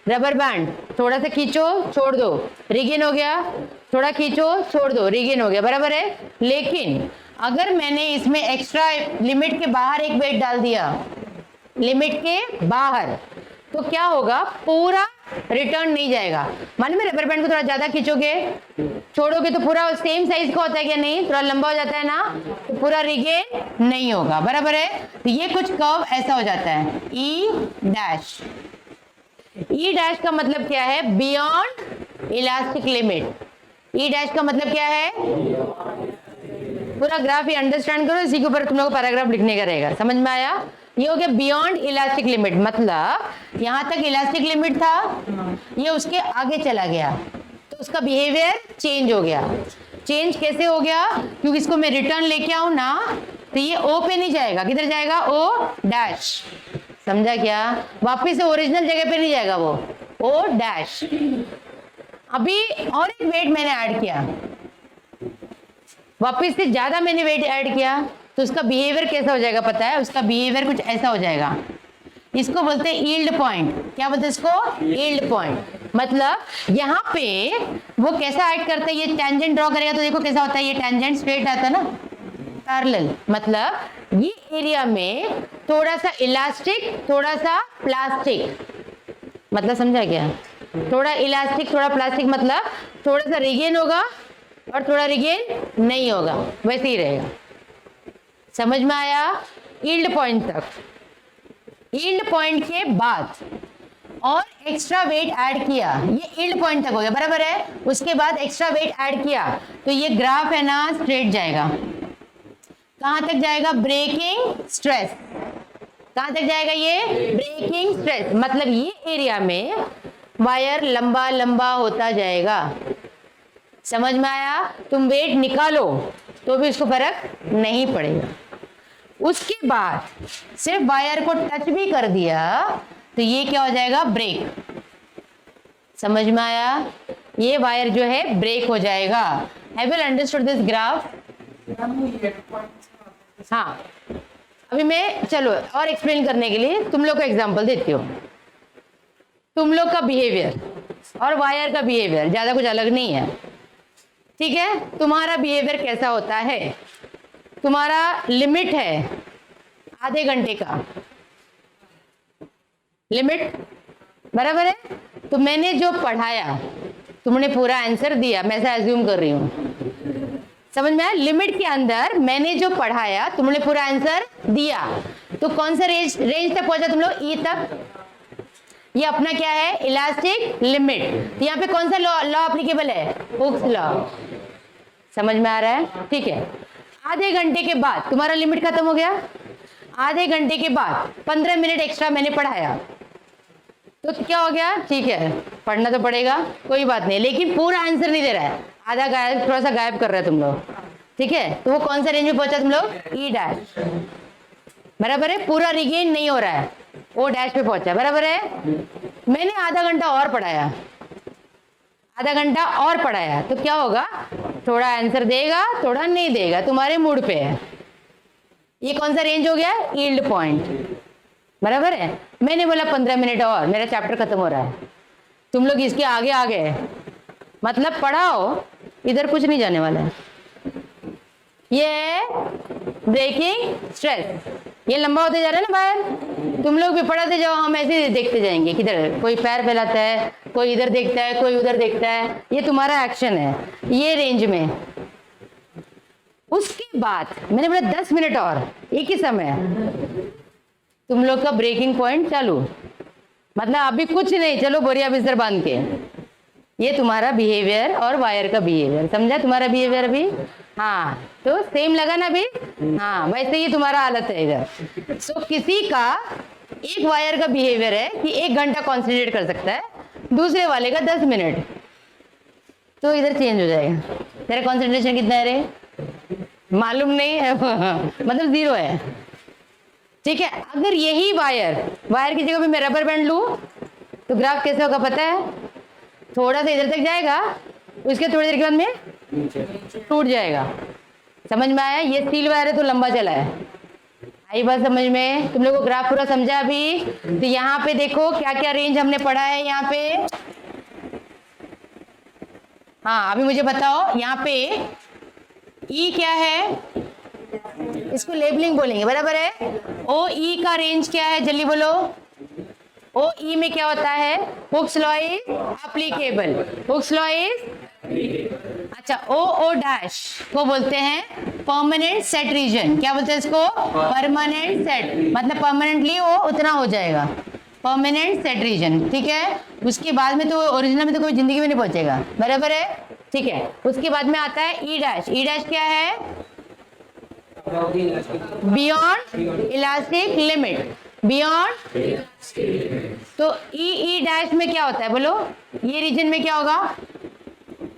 रबर बैंड थोड़ा सा खींचो छोड़ दो, रिगेन हो गया, थोड़ा खींचो छोड़ दो, रिगेन हो गया, बराबर है। लेकिन अगर मैंने इसमें एक्स्ट्रा लिमिट के बाहर एक वेट डाल दिया लिमिट के बाहर, तो क्या होगा, पूरा रिटर्न नहीं जाएगा। मालूम है रबर बैंड को थोड़ा ज्यादा खींचोगे, छोड़ोगे तो पूरा सेम साइज का होता है क्या, नहीं, थोड़ा लंबा हो जाता है ना, तो पूरा रिगेन नहीं होगा, बराबर है। तो ये कुछ कर्व ऐसा हो जाता है, ई डैश। ई डैश का मतलब क्या है, बियॉन्ड इलास्टिक लिमिट। ई डैश का मतलब क्या है, पूरा ग्राफ ये अंडरस्टैंड करो, इसी के ऊपर तुम लोग को पैराग्राफ लिखने का रहेगा, समझ में आया। ये हो गया बियॉन्ड इलास्टिक लिमिट, मतलब यहां तक इलास्टिक लिमिट था, ये उसके आगे चला गया तो उसका बिहेवियर चेंज हो गया। चेंज कैसे हो गया, क्योंकि इसको मैं रिटर्न लेके आऊं ना, तो ये ओ पे नहीं जाएगा, किधर जाएगा, ओ डैश, समझा क्या, वापिस से ओरिजिनल जगह पे नहीं जाएगा वो, ओ डैश। अभी और एक वेट मैंने ऐड किया, वापिस से ज्यादा मैंने वेट ऐड किया, तो उसका बिहेवियर कैसा हो जाएगा पता है, उसका बिहेवियर कुछ ऐसा हो जाएगा। इसको बोलते हैं यील्ड पॉइंट। क्या बोलते हैं इसको, यील्ड पॉइंट। मतलब यहाँ पे वो कैसा ऐड करता है, ये टेंजेंट ड्रॉ करेगा तो देखो कैसा होता है, ये टेंजेंट स्ट्रेट आता है ना, पैरेलल। मतलब ये एरिया में थोड़ा सा इलास्टिक, थोड़ा सा प्लास्टिक, मतलब समझा क्या, थोड़ा इलास्टिक थोड़ा प्लास्टिक, मतलब थोड़ा सा रिगेन होगा और थोड़ा रिगेन नहीं होगा, वैसे ही रहेगा। समझ में आया, यील्ड पॉइंट तक। यील्ड पॉइंट के बाद और एक्स्ट्रा वेट ऐड किया, ये यील्ड पॉइंट तक हो गया, बराबर है। उसके बाद एक्स्ट्रा वेट ऐड किया तो ये ग्राफ है ना स्ट्रेट जाएगा। कहां तक जाएगा, ब्रेकिंग स्ट्रेस। कहां तक जाएगा, ये ब्रेकिंग स्ट्रेस। मतलब ये एरिया में वायर लंबा लंबा होता जाएगा, समझ में आया। तुम वेट निकालो तो भी उसको फर्क नहीं पड़ेगा। उसके बाद सिर्फ वायर को टच भी कर दिया तो ये क्या हो जाएगा, ब्रेक। समझ में आया, ये वायर जो है ब्रेक हो जाएगा। Have you understood this graph? हाँ, अभी मैं चलो और एक्सप्लेन करने के लिए तुम लोग को एग्जांपल देती हूँ। तुम लोग का बिहेवियर और वायर का बिहेवियर ज्यादा कुछ अलग नहीं है, ठीक है। तुम्हारा बिहेवियर कैसा होता है, तुम्हारा लिमिट है आधे घंटे का लिमिट, बराबर है। तो मैंने जो पढ़ाया तुमने पूरा आंसर दिया, मैं ऐसा एज्यूम कर रही हूँ, समझ में आया। लिमिट के अंदर मैंने जो पढ़ाया तुमने पूरा आंसर दिया, तो कौन सा रेंज तक पहुंचा तुम लोग, ई तक। ये अपना क्या है, इलास्टिक लिमिट। यहाँ पे कौन सा लॉ एप्लीकेबल है, हुक्स लॉ। समझ में आ रहा है, ठीक है। आधे घंटे के बाद तुम्हारा लिमिट खत्म हो गया, आधे घंटे के बाद 15 मिनट एक्स्ट्रा मैंने पढ़ाया, तो क्या हो गया, ठीक है, पढ़ना तो पड़ेगा, कोई बात नहीं, लेकिन पूरा आंसर नहीं दे रहा है, आधा गायब, थोड़ा सा गायब कर रहे हैं तुम लोग, ठीक है। तो वो कौन सा रेंज में पहुंचा तुम लोग, ई डैश, बराबर है। पूरा रिगेन नहीं हो रहा है, ओ डैश पे पहुंचा, बराबर है। मैंने आधा घंटा और पढ़ाया, आधा घंटा और पढ़ाया, तो क्या होगा, थोड़ा आंसर देगा, थोड़ा नहीं देगा, तुम्हारे मूड पे है। ये कौन सा रेंज हो गया, यील्ड पॉइंट, बराबर है। मैंने बोला 15 मिनट और, मेरा चैप्टर खत्म हो रहा है, तुम लोग इसके आगे आ गए, मतलब पढ़ाओ, इधर कुछ नहीं जाने वाला है। ये ब्रेकिंग स्ट्रेस, ये लंबा होते जा रहा है ना बाहर, तुम लोग भी पढ़ाते जाओ, हम ऐसे देखते जाएंगे, किधर कोई पैर फैलाता है, कोई इधर देखता है, कोई उधर देखता है, ये तुम्हारा एक्शन है ये रेंज में। उसके बाद मैंने बोला 10 मिनट और, एक ही समय तुम लोग का ब्रेकिंग पॉइंट चालू, मतलब अभी कुछ नहीं, चलो बोरिया बिस्तर बांध के। ये तुम्हारा बिहेवियर और वायर का बिहेवियर, समझा तुम्हारा बिहेवियर अभी, हाँ, तो सेम लगा ना अभी, हाँ, वैसे ही तुम्हारा हालत है इधर। सो किसी का एक वायर का बिहेवियर है कि 1 घंटा कॉन्सेंट्रेट कर सकता है, दूसरे वाले का 10 मिनट, तो इधर चेंज हो जाएगा। तेरा कॉन्सेंट्रेशन कितना है रे, मालूम नहीं है मतलब 0 है, ठीक है। अगर यही वायर की जगह पे मैं रबर बैंड लूं तो ग्राफ कैसे होगा पता है, थोड़ा सा इधर तक जाएगा, उसके थोड़ी देर के बाद में टूट जाएगा। समझ में आया, ये स्टील वायर है तो लंबा चला है, आई बात समझ में। तुम लोगों को ग्राफ पूरा समझा अभी। तो यहाँ पे देखो क्या क्या रेंज हमने पढ़ा है यहाँ पे, हाँ, अभी मुझे बताओ यहाँ पे ई क्या है, इसको लेबलिंग बोलेंगे, बराबर है। ओ ई का रेंज क्या है, जल्दी बोलो। ओ ई में क्या होता है, hooks law is applicable, Hooke's law is. अच्छा, ओ ओ डैश को बोलते हैं परमानेंट सेट रीजन। क्या बोलते हैं इसको, परमानेंट सेट, मतलब परमानेंटली वो उतना हो जाएगा, परमानेंट सेट रीजन, ठीक है। उसके बाद में तो ओरिजिनल में तो कोई जिंदगी में नहीं पहुंचेगा, बराबर है, ठीक है। उसके बाद में आता है ई डैश। ई डैश क्या है, बियॉन्ड इलास्टिक लिमिट, बियॉन्ड। तो ई डैश में क्या होता है बोलो, ये रीजन में क्या होगा,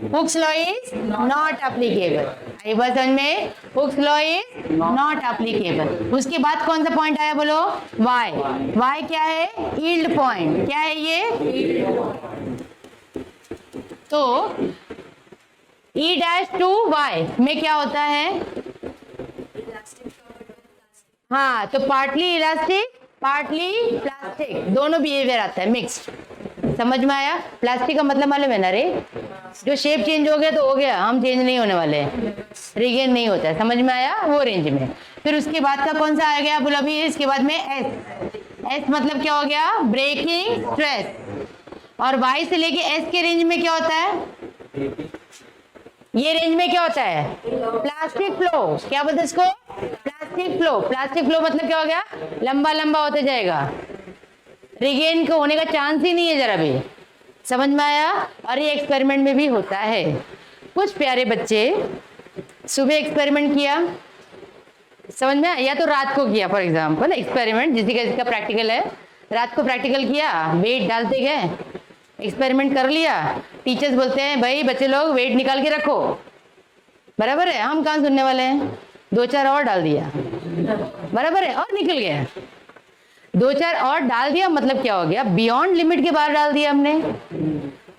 Hooke's law is not applicable. आई बात समझ में, Hooke's law is not applicable. उसके बाद कौन सा पॉइंट आया बोलो, वाई। वाई क्या है, यील्ड पॉइंट, क्या है ये, तो ई डैश टू वाई में क्या होता है, हाँ, तो पार्टली इलास्टिक पार्टली प्लास्टिक, दोनों बिहेवियर आता है, मिक्स्ड। समझ में आया, प्लास्टिक का मतलब मालूम है ना रे, जो शेप चेंज हो गया तो हो गया, हम चेंज नहीं होने वाले, रिगेन नहीं होता है, समझ में आया, वो रेंज में। फिर उसके बाद का कौन सा आ गया बोला अभी, इसके बाद में एस। एस मतलब क्या हो गया, ब्रेकिंग स्ट्रेस। और वाई से लेके एस के रेंज में क्या होता है, ये रेंज में क्या होता है, प्लास्टिक फ्लो। क्या बोलते हैं इसको, प्लास्टिक फ्लो। प्लास्टिक फ्लो मतलब क्या हो गया, लंबा लंबा होते जाएगा, रिगेन को होने का चांस ही नहीं है जरा भी, समझ में आया। और ये एक्सपेरिमेंट में भी होता है। कुछ प्यारे बच्चे सुबह एक्सपेरिमेंट किया, समझ में आया, या तो रात को किया, फॉर एग्जाम्पल एक्सपेरिमेंट, जिसका प्रैक्टिकल है, रात को प्रैक्टिकल किया, वेट डालते गए, एक्सपेरिमेंट कर लिया। टीचर्स बोलते हैं भाई बच्चे लोग वेट निकाल के रखो, बराबर है, हम कहाँ सुनने वाले हैं, 2-4 और डाल दिया, बराबर है, और निकल गया। 2-4 और डाल दिया मतलब क्या हो गया, बियॉन्ड लिमिट के बाहर डाल दिया हमने।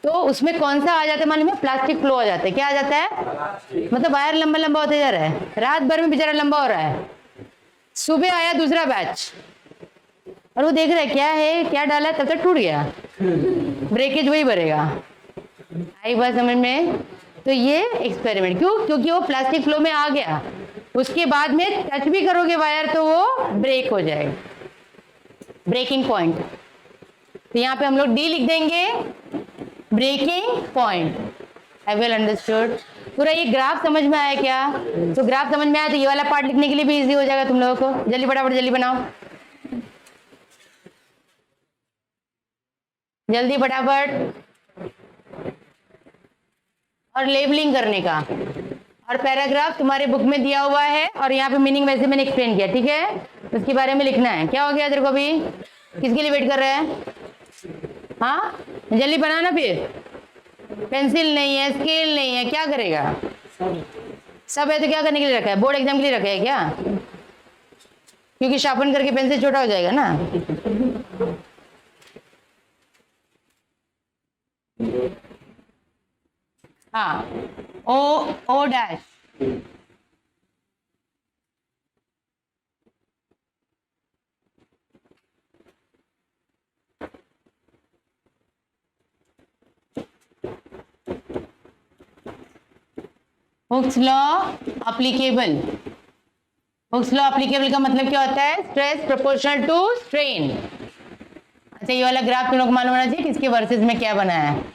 तो उसमें कौन सा आ जाता है मालूम है, प्लास्टिक फ्लो आ जाता है। क्या आ जाता है, मतलब वायर लंबा लंबा होते जा रहा है, रात भर में बेचारा लंबा हो रहा है। सुबह आया दूसरा बैच और वो देख रहा है क्या है, क्या डाला है, तब तक टूट गया, ब्रेकेज वही भरेगा। आई बात समझ में। तो ये एक्सपेरिमेंट क्यों, क्योंकि वो प्लास्टिक फ्लो में आ गया, उसके बाद में टच भी करोगे वायर तो वो ब्रेक हो जाएगा, ब्रेकिंग पॉइंट। तो यहाँ पे हम लोग डी लिख देंगे, breaking point. I well understood. पूरा ये ग्राफ समझ में आया क्या, तो ग्राफ समझ में आया तो ये वाला पार्ट लिखने के लिए भी इजी हो जाएगा तुम लोगों को। जल्दी फटाफट जल्दी बनाओ, जल्दी फटाफट। और लेबलिंग करने का, और पैराग्राफ तुम्हारे बुक में दिया हुआ है, और यहाँ पे मीनिंग वैसे मैंने एक्सप्लेन किया, ठीक है, उसके बारे में लिखना है। क्या हो गया तेरे को अभी, किसके लिए वेट कर रहे हैं, हाँ जल्दी बनाना। फिर पेंसिल नहीं है, स्केल नहीं है, क्या करेगा, सब है तो क्या करने के लिए रखा है, बोर्ड एग्जाम के लिए रखा है क्या, क्योंकि शार्पन करके पेंसिल छोटा हो जाएगा ना। हाँ, O O dash, Hooke's law applicable. Hooke's law applicable का मतलब क्या होता है, स्ट्रेस प्रोपोर्शनल टू स्ट्रेन। अच्छा, ये वाला ग्राफ तुम लोग को मालूम होना चाहिए किसके वर्सेस में क्या बना है।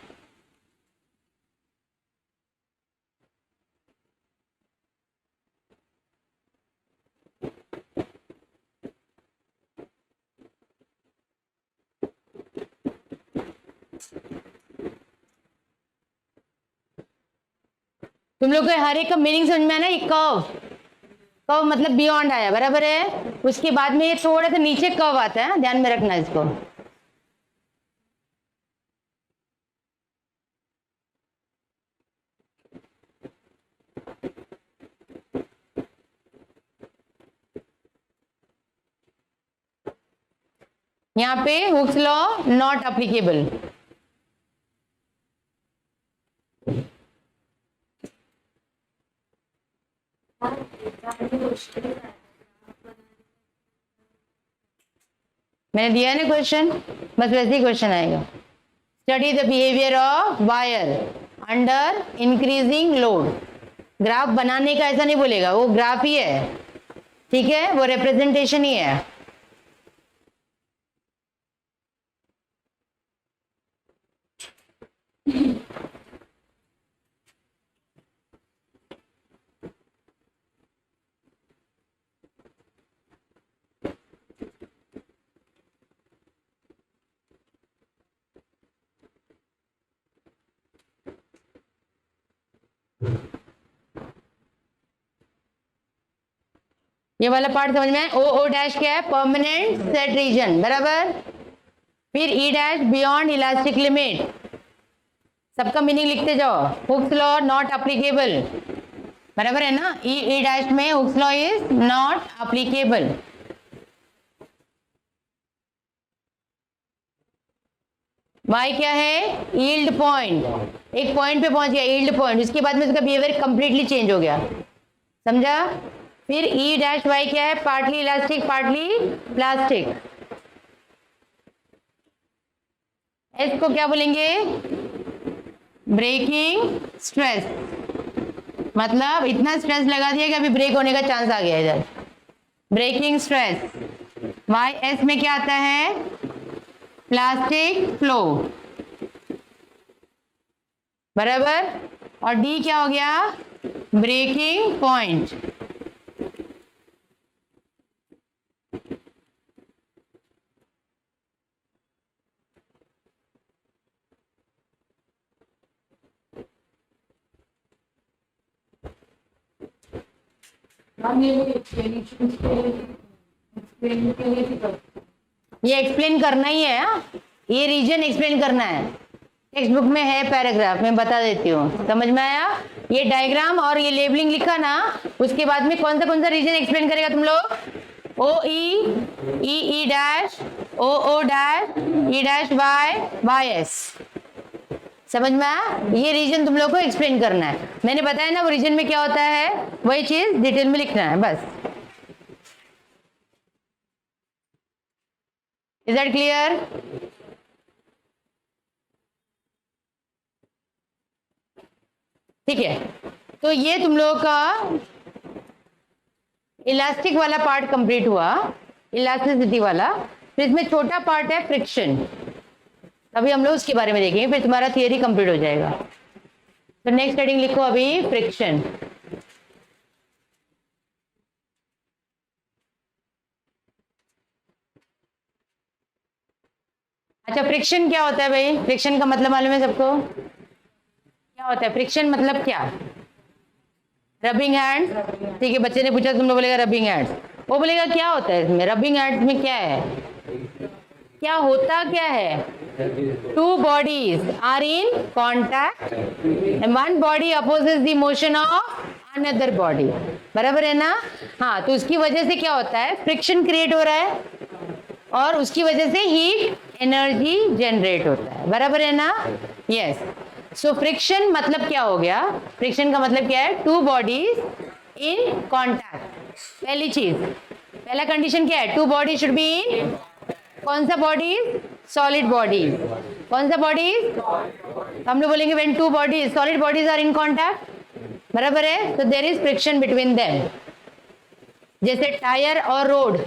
तुम लोग को हर एक का मीनिंग समझ में आना। ये कर्व, कर्व मतलब बियॉन्ड आया, बराबर है। उसके बाद में ये थोड़ा सा नीचे कर्व आता है, ध्यान में रखना इसको। यहाँ पे हुक्स लॉ नॉट एप्लीकेबल। मैंने दिया है ना क्वेश्चन, बस वैसे ही क्वेश्चन आएगा। Study the behaviour of wire under increasing load. Graph बनाने का ऐसा नहीं बोलेगा, वो ग्राफ ही है, ठीक है, वो रिप्रेजेंटेशन ही है। ये वाला पार्ट समझ में है। ओ डैश क्या है? परमानेंट सेट रीजन, बराबर। फिर E dash beyond elastic limit, सबका मीनिंग लिखते जाओ। हुक्स लॉ नॉट अप्लीकेबल, बराबर है ना। ई डैश में Hooke's law is not applicable. Y क्या है? Yield point. एक पॉइंट पे पहुंच गया यील्ड पॉइंट, उसके बाद में उसका बिहेवियर कंप्लीटली चेंज हो गया, समझा। फिर ई डैश वाई क्या है? Partly elastic partly plastic. S को क्या बोलेंगे? ब्रेकिंग स्ट्रेस, मतलब इतना स्ट्रेस लगा दिया कि अभी ब्रेक होने का चांस आ गया इधर, ब्रेकिंग स्ट्रेस। वाई एस में क्या आता है? प्लास्टिक फ्लो, बराबर। और डी क्या हो गया? Breaking point. ये एक्सप्लेन करना ही है, ये रीजन एक्सप्लेन करना है। टेक्स्ट बुक में है पैराग्राफ, मैं बता देती हूँ, समझ में आया। ये डायग्राम और ये लेबलिंग लिखा ना, उसके बाद में कौन सा रीजन एक्सप्लेन करेगा तुम लोग? O E dash, O dash, E dash Y S, समझ में आया। ये रीजन तुम लोग को एक्सप्लेन करना है। मैंने बताया ना वो रीजन में क्या होता है, वही चीज डिटेल में लिखना है बस। Is that clear? ठीक है, तो ये तुम लोगों का इलास्टिक वाला पार्ट कंप्लीट हुआ, इलास्टिसिटी वाला। फिर इसमें छोटा पार्ट है फ्रिक्शन, अभी हम लोग उसके बारे में देखेंगे, फिर तुम्हारा थियरी कंप्लीट हो जाएगा। तो नेक्स्ट हेडिंग लिखो अभी, फ्रिक्शन। अच्छा, फ्रिक्शन क्या होता है भाई? फ्रिक्शन का मतलब मालूम है सबको? क्या होता है फ्रिक्शन? मतलब क्या? रबिंग हैंड, ठीक है। बच्चे ने पूछा, तुम लोग बोलेगा रबिंग हैंड, वो बोलेगा क्या होता है इसमें? रबिंग हैंड में क्या है, क्या होता क्या है? Two bodies are in contact and one body opposes the motion of another body, बराबर है ना। हाँ, तो उसकी वजह से क्या होता है? फ्रिक्शन क्रिएट हो रहा है और उसकी वजह से हीट एनर्जी जनरेट होता है, बराबर है ना। यस, सो फ्रिक्शन मतलब क्या हो गया? फ्रिक्शन का मतलब क्या है? Two bodies in contact. पहली चीज, पहला कंडीशन क्या है? Two body should be in, कौन सा बॉडी? Solid body. कौन सा बॉडी? हम लोग बोलेंगे when two bodies, solid bodies are in contact, बराबर है। तो there is friction between them. जैसे टायर और रोड,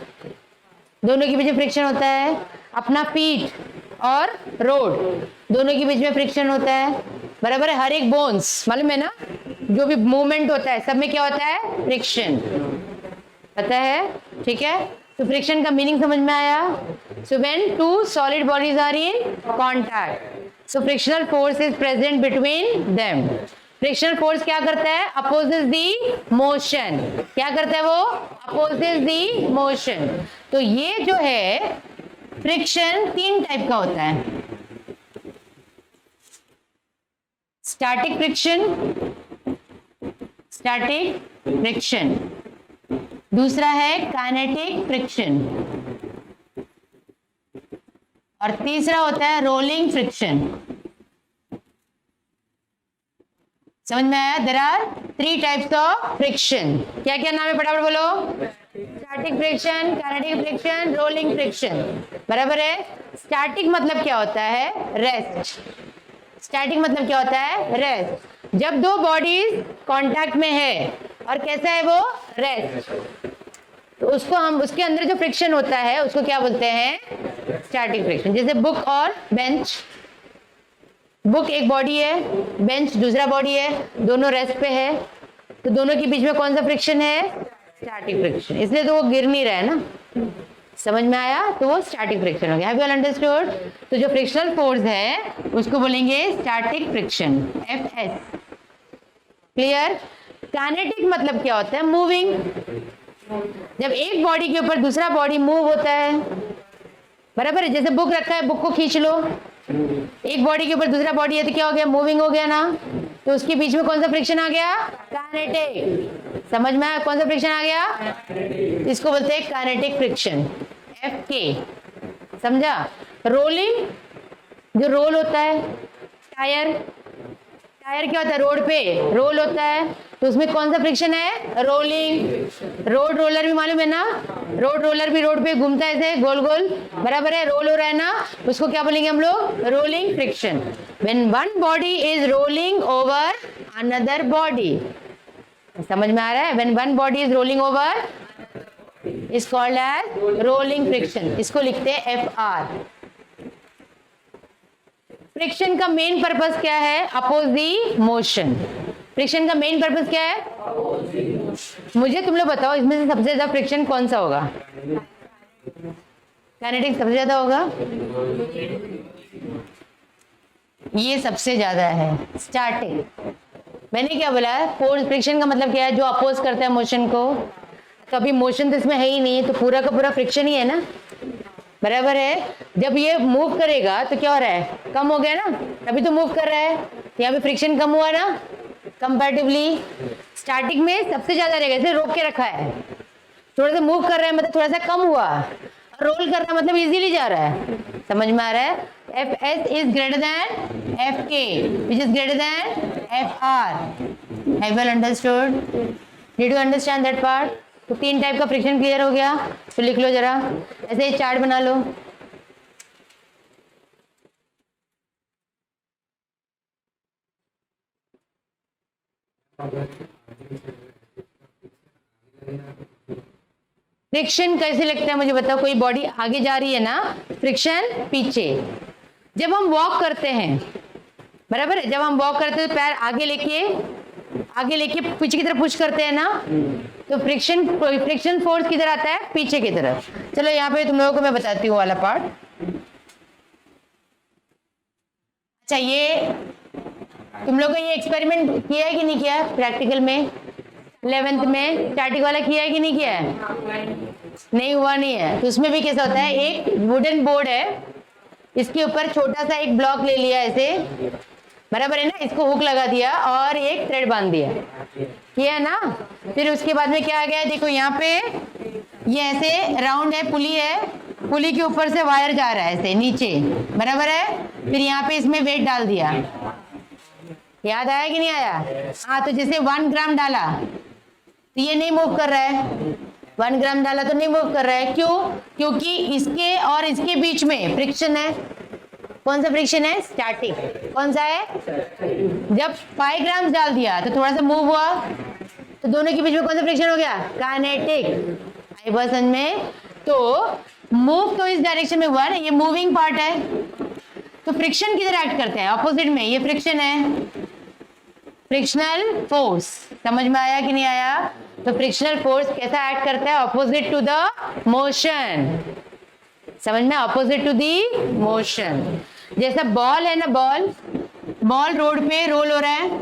दोनों के बीच में फ्रिक्शन होता है। अपना फीट और रोड, दोनों के बीच में फ्रिक्शन होता है, बराबर है। हर एक बोन्स, मालूम है ना, जो भी मूवमेंट होता है सब में क्या होता है? फ्रिक्शन, पता है? ठीक है, तो फ्रिक्शन का मीनिंग समझ में आया। So when two solid bodies are in contact, so frictional force is present between them. Frictional force क्या करता है? Opposes the motion. क्या करता है वो? Opposes the motion. तो ये जो है फ्रिक्शन तीन टाइप का होता है। Static friction, static friction. दूसरा है काइनेटिक फ्रिक्शन और तीसरा होता है रोलिंग फ्रिक्शन। समझ में आया? There are three types of friction. क्या क्या नाम है फटाफट बोलो? Static friction, kinetic friction, rolling friction, बराबर है। स्टैटिक मतलब क्या होता है? रेस्ट। स्टैटिक मतलब क्या होता है? रेस्ट। जब दो बॉडीज कांटेक्ट में है और कैसा है वो? रेस्ट। उसको हम उसके अंदर जो फ्रिक्शन होता है उसको क्या बोलते हैं, स्टैटिक फ्रिक्शन। जैसे बुक और बेंच, बुक एक बॉडी है, बेंच दूसरा बॉडी है, दोनों रेस्ट पे है, तो दोनों के बीच में कौन सा फ्रिक्शन है, स्टैटिक फ्रिक्शन, इसलिए तो वो गिर नहीं रहा है ना, समझ में आया, तो वो स्टैटिक फ्रिक्शन हो गया। Have you all understood? तो जो फ्रिक्शनल फोर्स है उसको बोलेंगे static friction, FS. Clear? Kinetic मतलब क्या होता है, मूविंग। जब एक बॉडी के ऊपर दूसरा बॉडी मूव होता है, बराबर है, जैसे बुक रखा है, बुक को खींच लो, एक बॉडी के ऊपर दूसरा बॉडी है तो क्या हो गया, मूविंग हो गया ना, तो उसके बीच में कौन सा फ्रिक्शन आ गया, काइनेटिक। समझ में आया कौन सा फ्रिक्शन आ गया, इसको बोलते हैं काइनेटिक फ्रिक्शन, एफ के। समझा? रोलिंग, जो रोल होता है, टायर, टायर क्या होता है, रोड पे रोल होता है, तो उसमें कौन सा फ्रिक्शन है, रोलिंग। रोड रोलर भी मालूम है ना, रोड रोलर भी रोड पे घूमता है ऐसे गोल गोल, बराबर है, रोल हो रहा है ना, उसको क्या बोलेंगे हम लोग, rolling friction. When one body is rolling over another body, समझ में आ रहा है, when one body is rolling over is called as rolling friction, इसको लिखते हैं एफ आर। फ्रिक्शन का मेन पर्पस क्या है, अपोज दी मोशन। फ्रिक्शन का मेन पर्पस क्या है, मुझे तुम लोग बताओ, इसमें से सबसे ज्यादा फ्रिक्शन कौन सा होगा, काइनेटिक सबसे ज्यादा होगा, ये सबसे ज्यादा है स्टैटिक। मैंने क्या बोला, फोर्स, फ्रिक्शन का मतलब क्या है, जो अपोज करता है मोशन को। कभी मोशन तो इसमें है ही नहीं, तो पूरा का पूरा फ्रिक्शन ही है ना, बराबर है। जब ये मूव करेगा तो क्या हो रहा है, कम हो गया ना, अभी तो मूव कर रहा है, यहाँ पे फ्रिक्शन कम हुआ ना कंपैरेटिवली। स्टैटिक में सबसे ज्यादा रहेगा, इसे रोक के रखा है, थोड़ा सा मूव कर रहा है मतलब थोड़ा सा कम हुआ, रोल कर रहा है मतलब इजीली जा रहा है। समझ में आ रहा है? F S is greater than F K which is greater than F R. Have you understood? Did you understand that part? तो 3 टाइप का फ्रिक्शन क्लियर हो गया, तो लिख लो जरा, ऐसे ही चार्ट बना लो। फ्रिक्शन कैसे लगता है मुझे बताओ, कोई बॉडी आगे जा रही है ना, फ्रिक्शन पीछे। जब हम वॉक करते हैं, बराबर है, जब हम वॉक करते हैं तो पैर आगे लेके पीछे की तरफ पुश करते हैं ना, तो फ्रिक्शन फोर्स किधर आता है, पीछे की तरफ। चलो यहाँ पे तुम लोगों को मैं बताती हूँ वाला पार्ट। अच्छा, ये तुम लोगों को ये एक्सपेरिमेंट किया है कि नहीं किया है प्रैक्टिकल में, 11th में स्टैटिक वाला किया है कि नहीं किया है, नहीं हुआ नहीं है। तो उसमें भी कैसा होता है, एक वुडन बोर्ड है, इसके ऊपर छोटा सा एक ब्लॉक ले लिया ऐसे, बराबर है ना, इसको हुक लगा दिया और एक थ्रेड बांध दिया, किया है ना। फिर उसके बाद में क्या आ गया है, देखो यहाँ पे ये ऐसे राउंड है, पुली है, पुली के ऊपर से वायर जा रहा है ऐसे नीचे, बराबर है। फिर यहाँ पे इसमें वेट डाल दिया, याद आया कि नहीं आया? हाँ, तो जैसे 1 ग्राम डाला तो ये नहीं मूव कर रहा है, 1 ग्राम डाला तो नहीं मूव कर रहा है, क्यों? क्योंकि इसके और इसके बीच में फ्रिक्शन है। कौन सा फ्रिक्शन है, स्टैटिक। कौन सा है, जब 5 ग्राम डाल दिया तो थोड़ा सा मूव हुआ, तो दोनों के बीच में कौन सा फ्रिक्शन हो गया, काइनेटिक। आई बात समझ में? तो मूव तो इस डायरेक्शन में हुआ ना, ये मूविंग पार्ट है, तो फ्रिक्शन किधर एक्ट करते हैं, ऑपोजिट में, ये फ्रिक्शन है, फ्रिक्शनल फोर्स। समझ में आया कि नहीं आया? तो फ्रिक्शनल फोर्स कैसा एक्ट करता है, ऑपोजिट टू द मोशन। समझ में, ऑपोजिट टू दी मोशन। जैसा बॉल है ना, बॉल रोड पे रोल हो रहा है,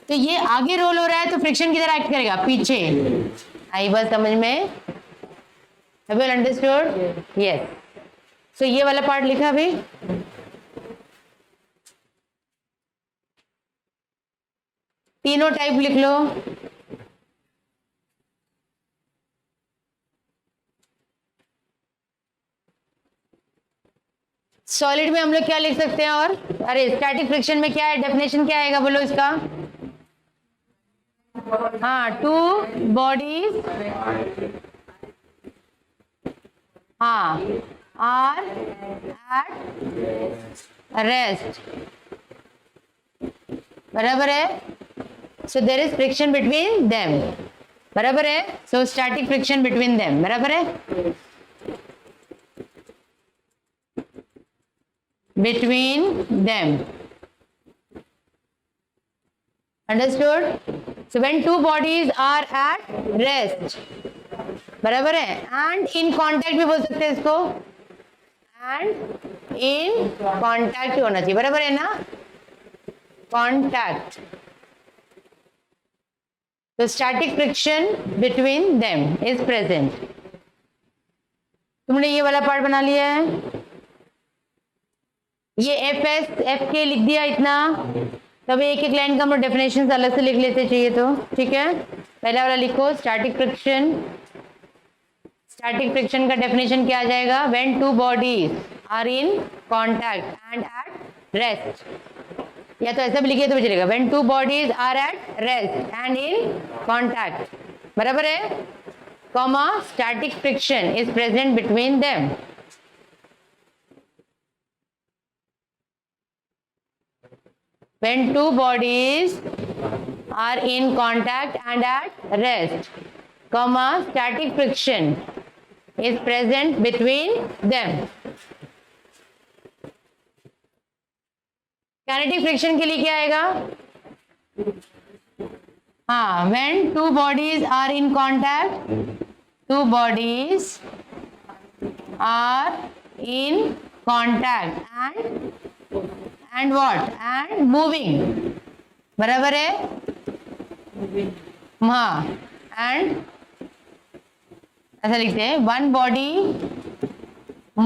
तो ये आगे रोल हो रहा है, तो फ्रिक्शन किधर एक्ट करेगा, पीछे। आई बात समझ में? Have you understood? यस। सो ये वाला पार्ट लिखा अभी, तीनों टाइप लिख लो। सॉलिड में हम लोग क्या लिख सकते हैं, और अरे स्टैटिक फ्रिक्शन में क्या है, डेफिनेशन क्या आएगा बोलो इसका? हाँ, 2 बॉडीज हाँ आर एट रेस्ट, बराबर है। So there is friction between them. बराबर है. So static friction between them, बराबर है, between them. Understood? So when two bodies are at rest, बराबर है, and in contact भी बोल सकते हैं इसको, and in contact होना चाहिए, बराबर है ना, contact. So static friction between them is present. तुमने ये वाला पार्ट बना लिया है, ये एफ एस एफ के लिख दिया इतना. तब एक एक लाइन का हम लोग डेफिनेशन अलग से लिख लेते चाहिए तो, ठीक है. पहला वाला लिखो, स्टैटिक फ्रिक्शन. स्टैटिक फ्रिक्शन का डेफिनेशन क्या आ जाएगा? When two bodies are in contact and at rest. या तो ऐसा भी लिखिए तो भी चलेगा, when two bodies are at rest and in contact, बराबर है, comma static friction is present between them. When two bodies are in contact and at rest, comma, static friction is present between them. Kinetic friction के लिए क्या आएगा? हाँ, when two bodies are in contact, two bodies are in contact and what? And moving, बराबर है, हाँ, and ऐसा लिखते हैं, one body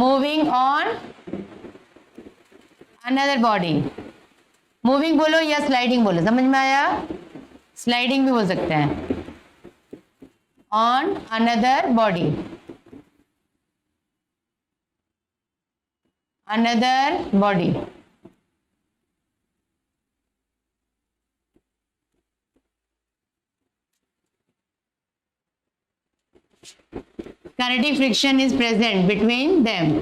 moving on another body. Moving बोलो या स्लाइडिंग बोलो, समझ में आया? स्लाइडिंग भी बोल सकते हैं. On another body, another body. Kinetic friction is present between them.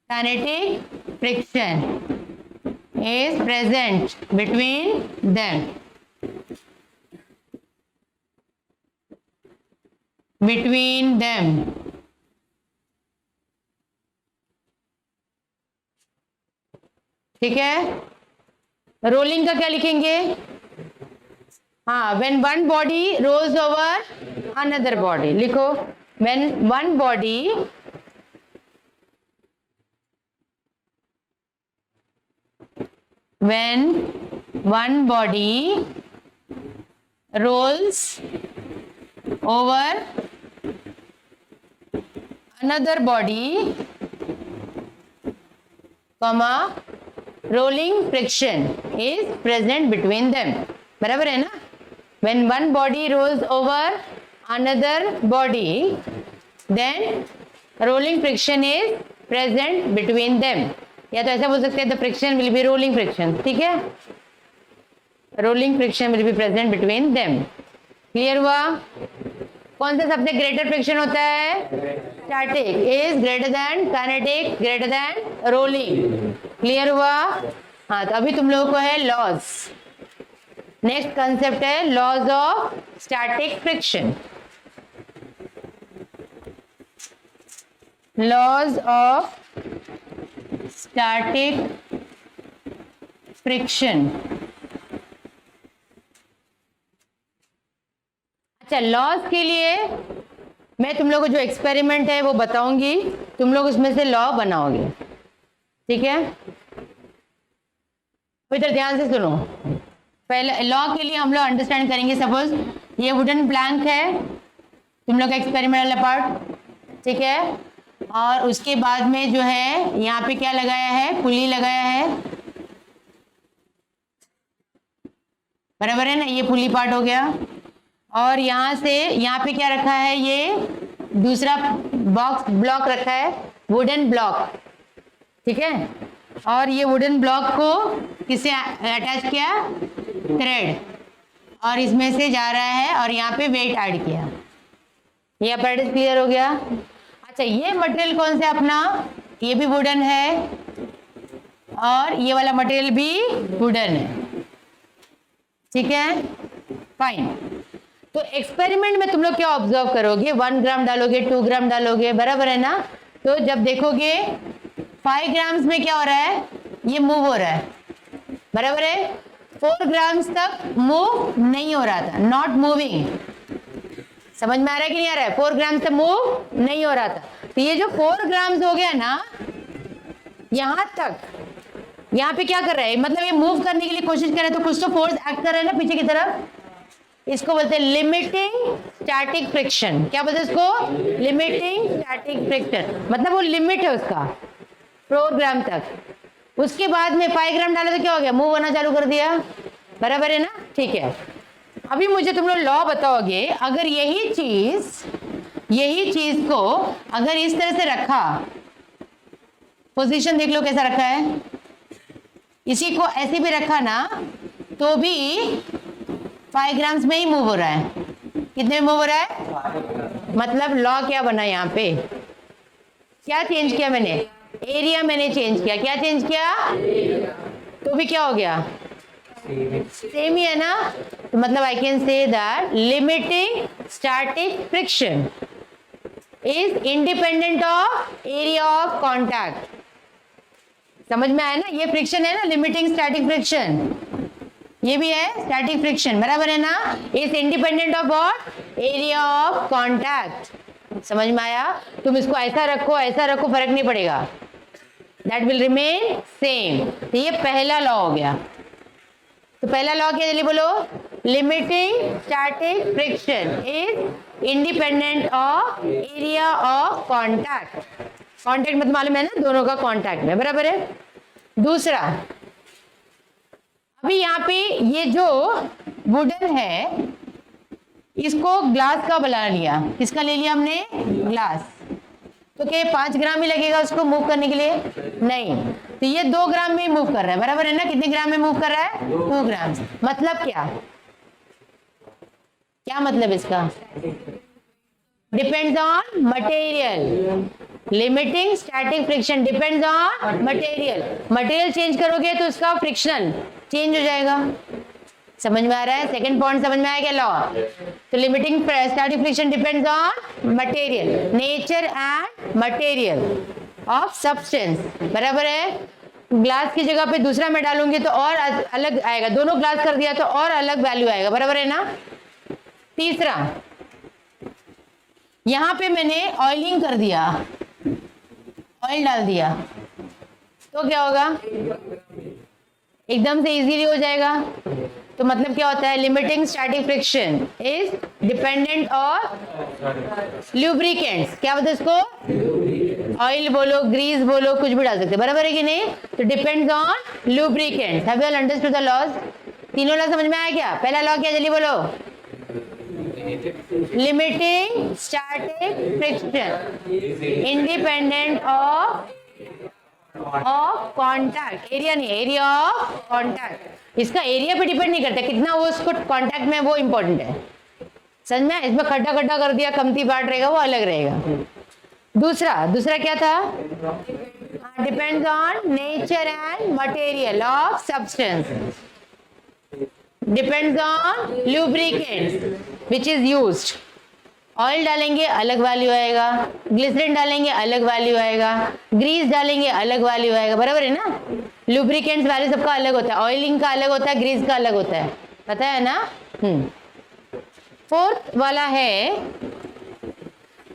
Kinetic friction is present between them. Between them. ठीक है. रोलिंग का क्या लिखेंगे? हाँ, when one body rolls over another body, लिखो, when one body rolls over another body, comma, rolling friction is present between them. बराबर है ना? When one body rolls over another body, then rolling friction is present between them. या तो ऐसा बोल सकते हैं, the friction will be rolling friction. ठीक है, rolling friction will be present between them. Clear हुआ? कौन सा सबसे ग्रेटर फ्रिक्शन होता है? Static is greater than kinetic greater than rolling. Clear हुआ? हाँ, तो अभी तुम लोगों को है लॉज. नेक्स्ट कंसेप्ट है laws of static friction. Laws of static friction. अच्छा, लॉज के लिए मैं तुम लोगों को जो एक्सपेरिमेंट है वो बताऊंगी, तुम लोग उसमें से लॉ बनाओगे. ठीक है, इधर ध्यान से सुनो. पहले लॉ के लिए हम लोग अंडरस्टैंड करेंगे. सपोज ये वुडन प्लैंक है, तुम लोग का एक्सपेरिमेंट वाला पार्ट, ठीक है, और उसके बाद में जो है यहाँ पे क्या लगाया है? पुली लगाया है, बराबर है ना? ये पुली पार्ट हो गया. और यहाँ से यहाँ पे क्या रखा है? ये दूसरा बॉक्स ब्लॉक रखा है, वुडन ब्लॉक. ठीक है, और ये वुडन ब्लॉक को किससे अटैच किया? थ्रेड. और इसमें से जा रहा है और यहाँ पे वेट ऐड किया. ये अपैरेटस क्लियर हो गया? अच्छा, ये मटेरियल कौन सा अपना? ये भी वुडन है और ये वाला मटेरियल भी वुडन है. ठीक है, फाइन. तो एक्सपेरिमेंट में तुम लोग क्या ऑब्जर्व करोगे, 1 ग्राम डालोगे, 2 ग्राम डालोगे, बराबर है ना। तो जब देखोगे 5 ग्राम्स में क्या हो रहा है, ये मूव हो रहा है, बराबर है। 4 ग्राम्स तक मूव नहीं हो रहा था, नॉट मूविंग। समझ में आ रहा है कि नहीं आ रहा है? 4 ग्राम्स तक मूव नहीं हो रहा था। तो ये जो 4 ग्राम्स हो गया ना, यहां तक, यहाँ पे क्या कर रहा है, मतलब ये मूव करने के लिए कोशिश कर रहा है, तो कुछ तो फोर्स एक्ट कर रहा है ना पीछे की तरफ। इसको बोलते हैं लिमिटिंग स्टैटिक फ्रिक्शन। क्या बोलते हैं इसको? Limiting static friction. मतलब वो लिमिट है उसका 4 ग्राम तक। उसके बाद में 5 ग्राम डाले तो क्या हो गया, मूव होना चालू कर दिया, बराबर है ना। ठीक है, अभी मुझे तुम लोग लॉ बताओगे, अगर यही चीज को अगर इस तरह से रखा, पोजीशन देख लो कैसा रखा है, इसी को ऐसे भी रखा ना, तो भी 5 ग्राम्स में ही मूव हो रहा है। कितने में मूव हो रहा है? मतलब लॉ क्या बना यहाँ पे, क्या चेंज किया मैंने, एरिया मैंने चेंज किया। क्या चेंज किया? तो भी क्या हो गया, सेम ही है ना। तो मतलब आई can say that limiting static friction is independent of area of contact. समझ में आया ना, ये फ्रिक्शन है ना, लिमिटिंग स्टैटिक फ्रिक्शन, ये भी है स्टैटिक फ्रिक्शन, बराबर है ना। Is independent of what, area of contact. समझ में आया? तुम इसको ऐसा रखो, फर्क नहीं पड़ेगा, दैट विल रिमेन सेम। तो ये पहला लॉ हो गया। तो पहला लॉ क्या, जल्दी बोलो, limiting static friction is independent of area of contact. Contact मतलब मालूम है ना, दोनों का कॉन्टैक्ट में, बराबर है। दूसरा, अभी यहाँ पे ये जो वुडन है, इसको ग्लास का बना लिया। किसका ले लिया हमने? ग्लास। तो क्या 5 ग्राम ही लगेगा उसको मूव करने के लिए? नहीं, तो ये 2 ग्राम में ही मूव कर रहा है, बराबर है ना। कितने ग्राम में मूव कर रहा है? 2 ग्राम। मतलब क्या, क्या मतलब इसका? Depends on material. Limiting static friction depends on material. Material change करोगे तो उसका फ्रिक्शन चेंज हो जाएगा। समझ में आ रहा है? सेकंड पॉइंट समझ में आया क्या लॉ? तो limiting static friction depends on material, nature and material of substance, बराबर है। ग्लास की जगह पे दूसरा मैं डालूंगी तो और अलग आएगा, दोनों ग्लास कर दिया तो और अलग वैल्यू आएगा, बराबर है ना। तीसरा, यहां पे मैंने ऑयलिंग कर दिया, ऑयल डाल दिया, तो क्या होगा, एकदम से इजीली हो जाएगा। तो मतलब क्या होता है, limiting static friction is dependent on lubricants. क्या बोलते हैं इसको? ऑयल बोलो, ग्रीस बोलो, कुछ भी डाल सकते, बराबर है कि नहीं। तो depends on lubricants. Have you all understood the laws? तीनों लॉ समझ में आया क्या? पहला लॉ क्या, जल्दी बोलो, limiting static friction independent of contact, area नहीं, एरिया ऑफ कॉन्टैक्ट। इसका एरिया पे डिपेंड नहीं करता, कितना वो उसको कॉन्टैक्ट में, वो इंपॉर्टेंट है। समझ में? इसमें खड्डा खड्डा कर दिया, कमती पार्ट रहेगा, वो अलग रहेगा। दूसरा क्या था? Depends on nature and material of substance, depends on lubricants which is used. Oil डालेंगे अलग वैल्यू आएगा, ग्लिसरीन डालेंगे अलग वैल्यू आएगा, ग्रीस डालेंगे अलग वैल्यू आएगा, बराबर है ना। लुब्रिकेंट्स वैल्यू सबका अलग होता है, ऑयलिंग का अलग होता है, ग्रीस का अलग होता है, पता है ना। फोर्थ वाला है,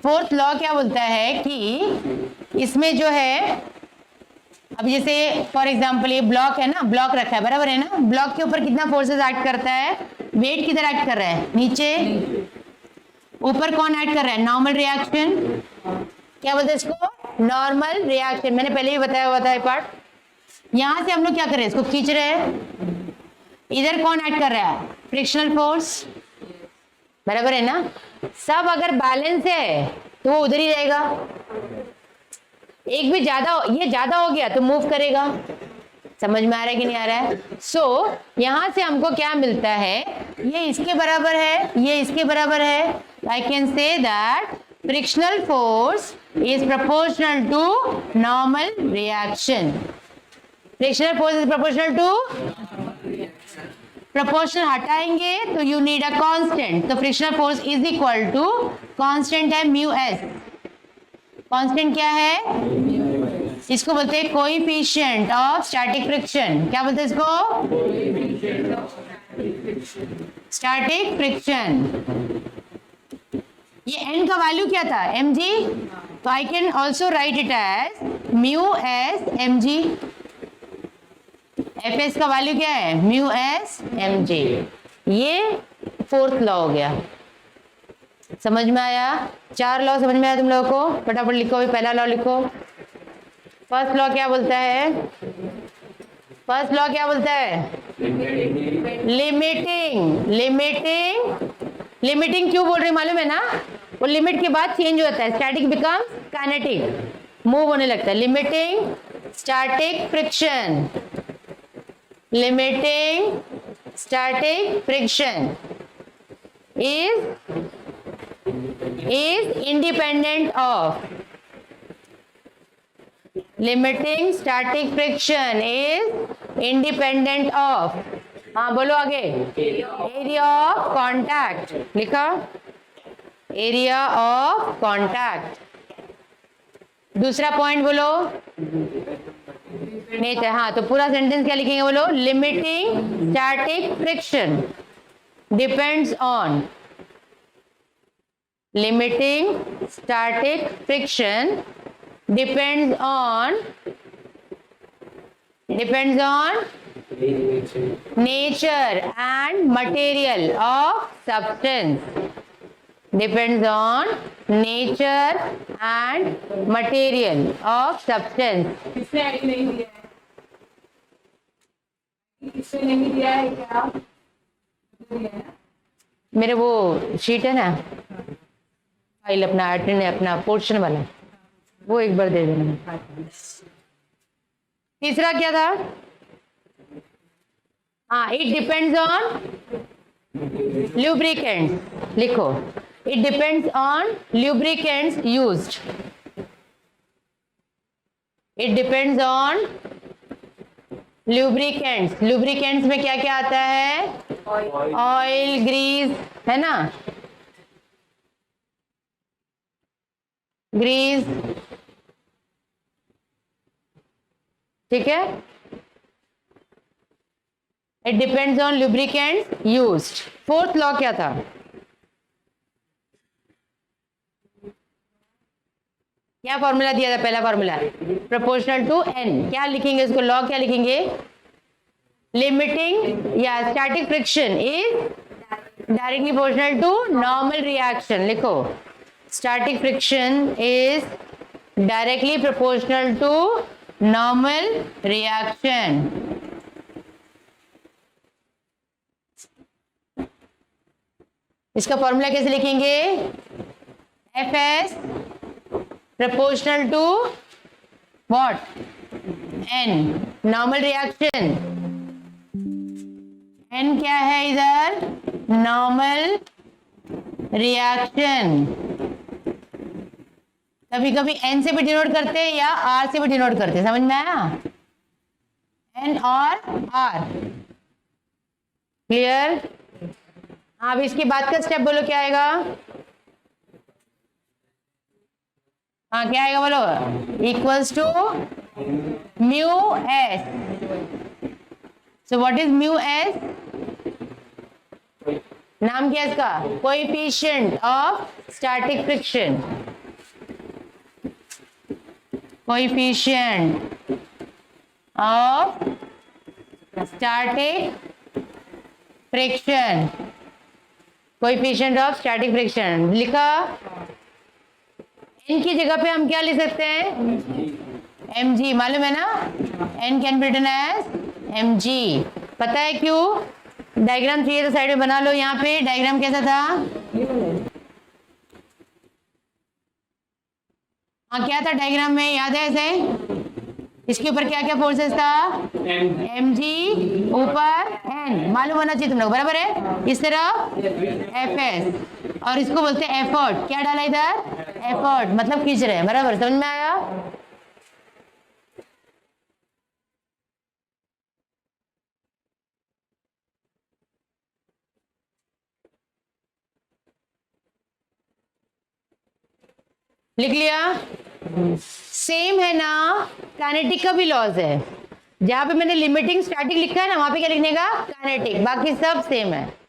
फोर्थ लॉ क्या बोलता है कि इसमें जो है, अब जैसे फॉर एग्जांपल ये ब्लॉक है ना, ब्लॉक रखा है, बराबर है ना। ब्लॉक के ऊपर कितना फोर्सेस एक्ट करता है, वेट किधर एक्ट कर रहा है, नीचे। ऊपर कौन एक्ट कर रहा है, नॉर्मल रिएक्शन। क्या बोलते हैं इसको, नॉर्मल रिएक्शन। मैंने पहले भी बताया हुआ था ये पार्ट। यहां से हम लोग क्या कर रहे हैं, इसको खींच रहे हैं, इधर कौन एक्ट कर रहा है, फ्रिक्शनल फोर्स, बराबर है ना। सब अगर बैलेंस है तो वो उधर ही रहेगा, एक भी ज्यादा, ये ज्यादा हो गया तो मूव करेगा। समझ में आ रहा है कि नहीं आ रहा है? सो यहां से हमको क्या मिलता है, ये इसके बराबर है, ये इसके बराबर है। I can say that frictional force is proportional to normal reaction. Frictional force is proportional to, proportional हटाएंगे तो यू नीड अ कांस्टेंट, तो frictional force is equal to constant है म्यू एस। कांस्टेंट क्या है? इसको बोलते हैं कोएफिशिएंट ऑफ स्टैटिक फ्रिक्शन। क्या बोलते हैं इसको? Static friction. ये n का वैल्यू क्या था? mg, तो I can also write it as mu S mg। fs का वैल्यू क्या है? Mu S mg। ये फोर्थ लॉ हो गया। समझ में आया? 4 लॉ समझ में आया तुम लोगों को? फटाफट लिखो, भी पहला लॉ लिखो। फर्स्ट लॉ क्या बोलता है? फर्स्ट लॉ क्या बोलता है? लिमिटिंग। लिमिटिंग क्यों बोल रही मालूम है ना? वो लिमिट के बाद चेंज होता है, स्टैटिक बिकम्स काइनेटिक, मूव होने लगता है। Limiting static friction. Limiting static friction is independent of limiting static friction is independent of, हाँ बोलो आगे, एरिया ऑफ कांटेक्ट लिखा, एरिया ऑफ कांटेक्ट। दूसरा पॉइंट बोलो नेचर। हाँ तो पूरा सेंटेंस क्या लिखेंगे बोलो? Limiting static friction depends on, limiting static friction depends on nature and material of substance, depends on nature and material of substance। किसने आईडी नहीं दिया है? किसने नहीं दिया है क्या? दिया है ना? मेरे वो शीट है ना, फाइल अपना अटेंड अपना पोर्शन वाला, वो एक बार दे देना। तीसरा क्या था? हाँ, इट डिपेंड्स ऑन ल्यूब्रिकेंट्स लिखो, it depends on lubricants used, it depends on lubricants. Lubricants में क्या क्या आता है? ऑयल, ग्रीस, है ना, ग्रीस, ठीक है। It depends on lubricants used. Fourth law क्या था? क्या फॉर्मूला दिया था? पहला फॉर्मूला प्रोपोर्शनल टू एन। क्या लिखेंगे इसको? लॉ क्या लिखेंगे? लिमिटिंग या static friction is directly proportional to normal reaction. लिखो, static friction is directly proportional to normal reaction। इसका फॉर्मूला कैसे लिखेंगे? Fs proportional to what? N, normal reaction। N क्या है इधर? normal reaction। कभी कभी एन से भी डिनोट करते हैं या आर से भी डिनोट करते हैं, समझ में आया? एन और आर, क्लियर? अब इसके बाद का स्टेप बोलो क्या आएगा? हाँ क्या आएगा बोलो? Equals to mu S. So what is mu S? नाम क्या है इसका? Coefficient of static friction. Coefficient of static friction, coefficient of static friction लिखा। n की जगह पे हम क्या लिख सकते हैं? mg, मालूम है ना? n can be written as mg। पता है क्यों? डायग्राम चाहिए तो साइड में बना लो। यहाँ पे डायग्राम कैसा था? हाँ क्या था डायग्राम में, याद है ऐसे? इसके ऊपर क्या क्या फोर्सेस था? mg, ऊपर n, मालूम होना चाहिए तुम लोग, बराबर है? इस तरफ fs, और इसको बोलते हैं एफर्ट। क्या डाला इधर? एफर्ट, मतलब खींच रहे हैं, बराबर? समझ में आया? लिख लिया। सेम है ना, काइनेटिक का भी लॉज है। जहां पे मैंने लिमिटिंग स्टैटिक लिखा है ना, वहां पे क्या लिखने का, काइनेटिक, बाकी सब सेम है।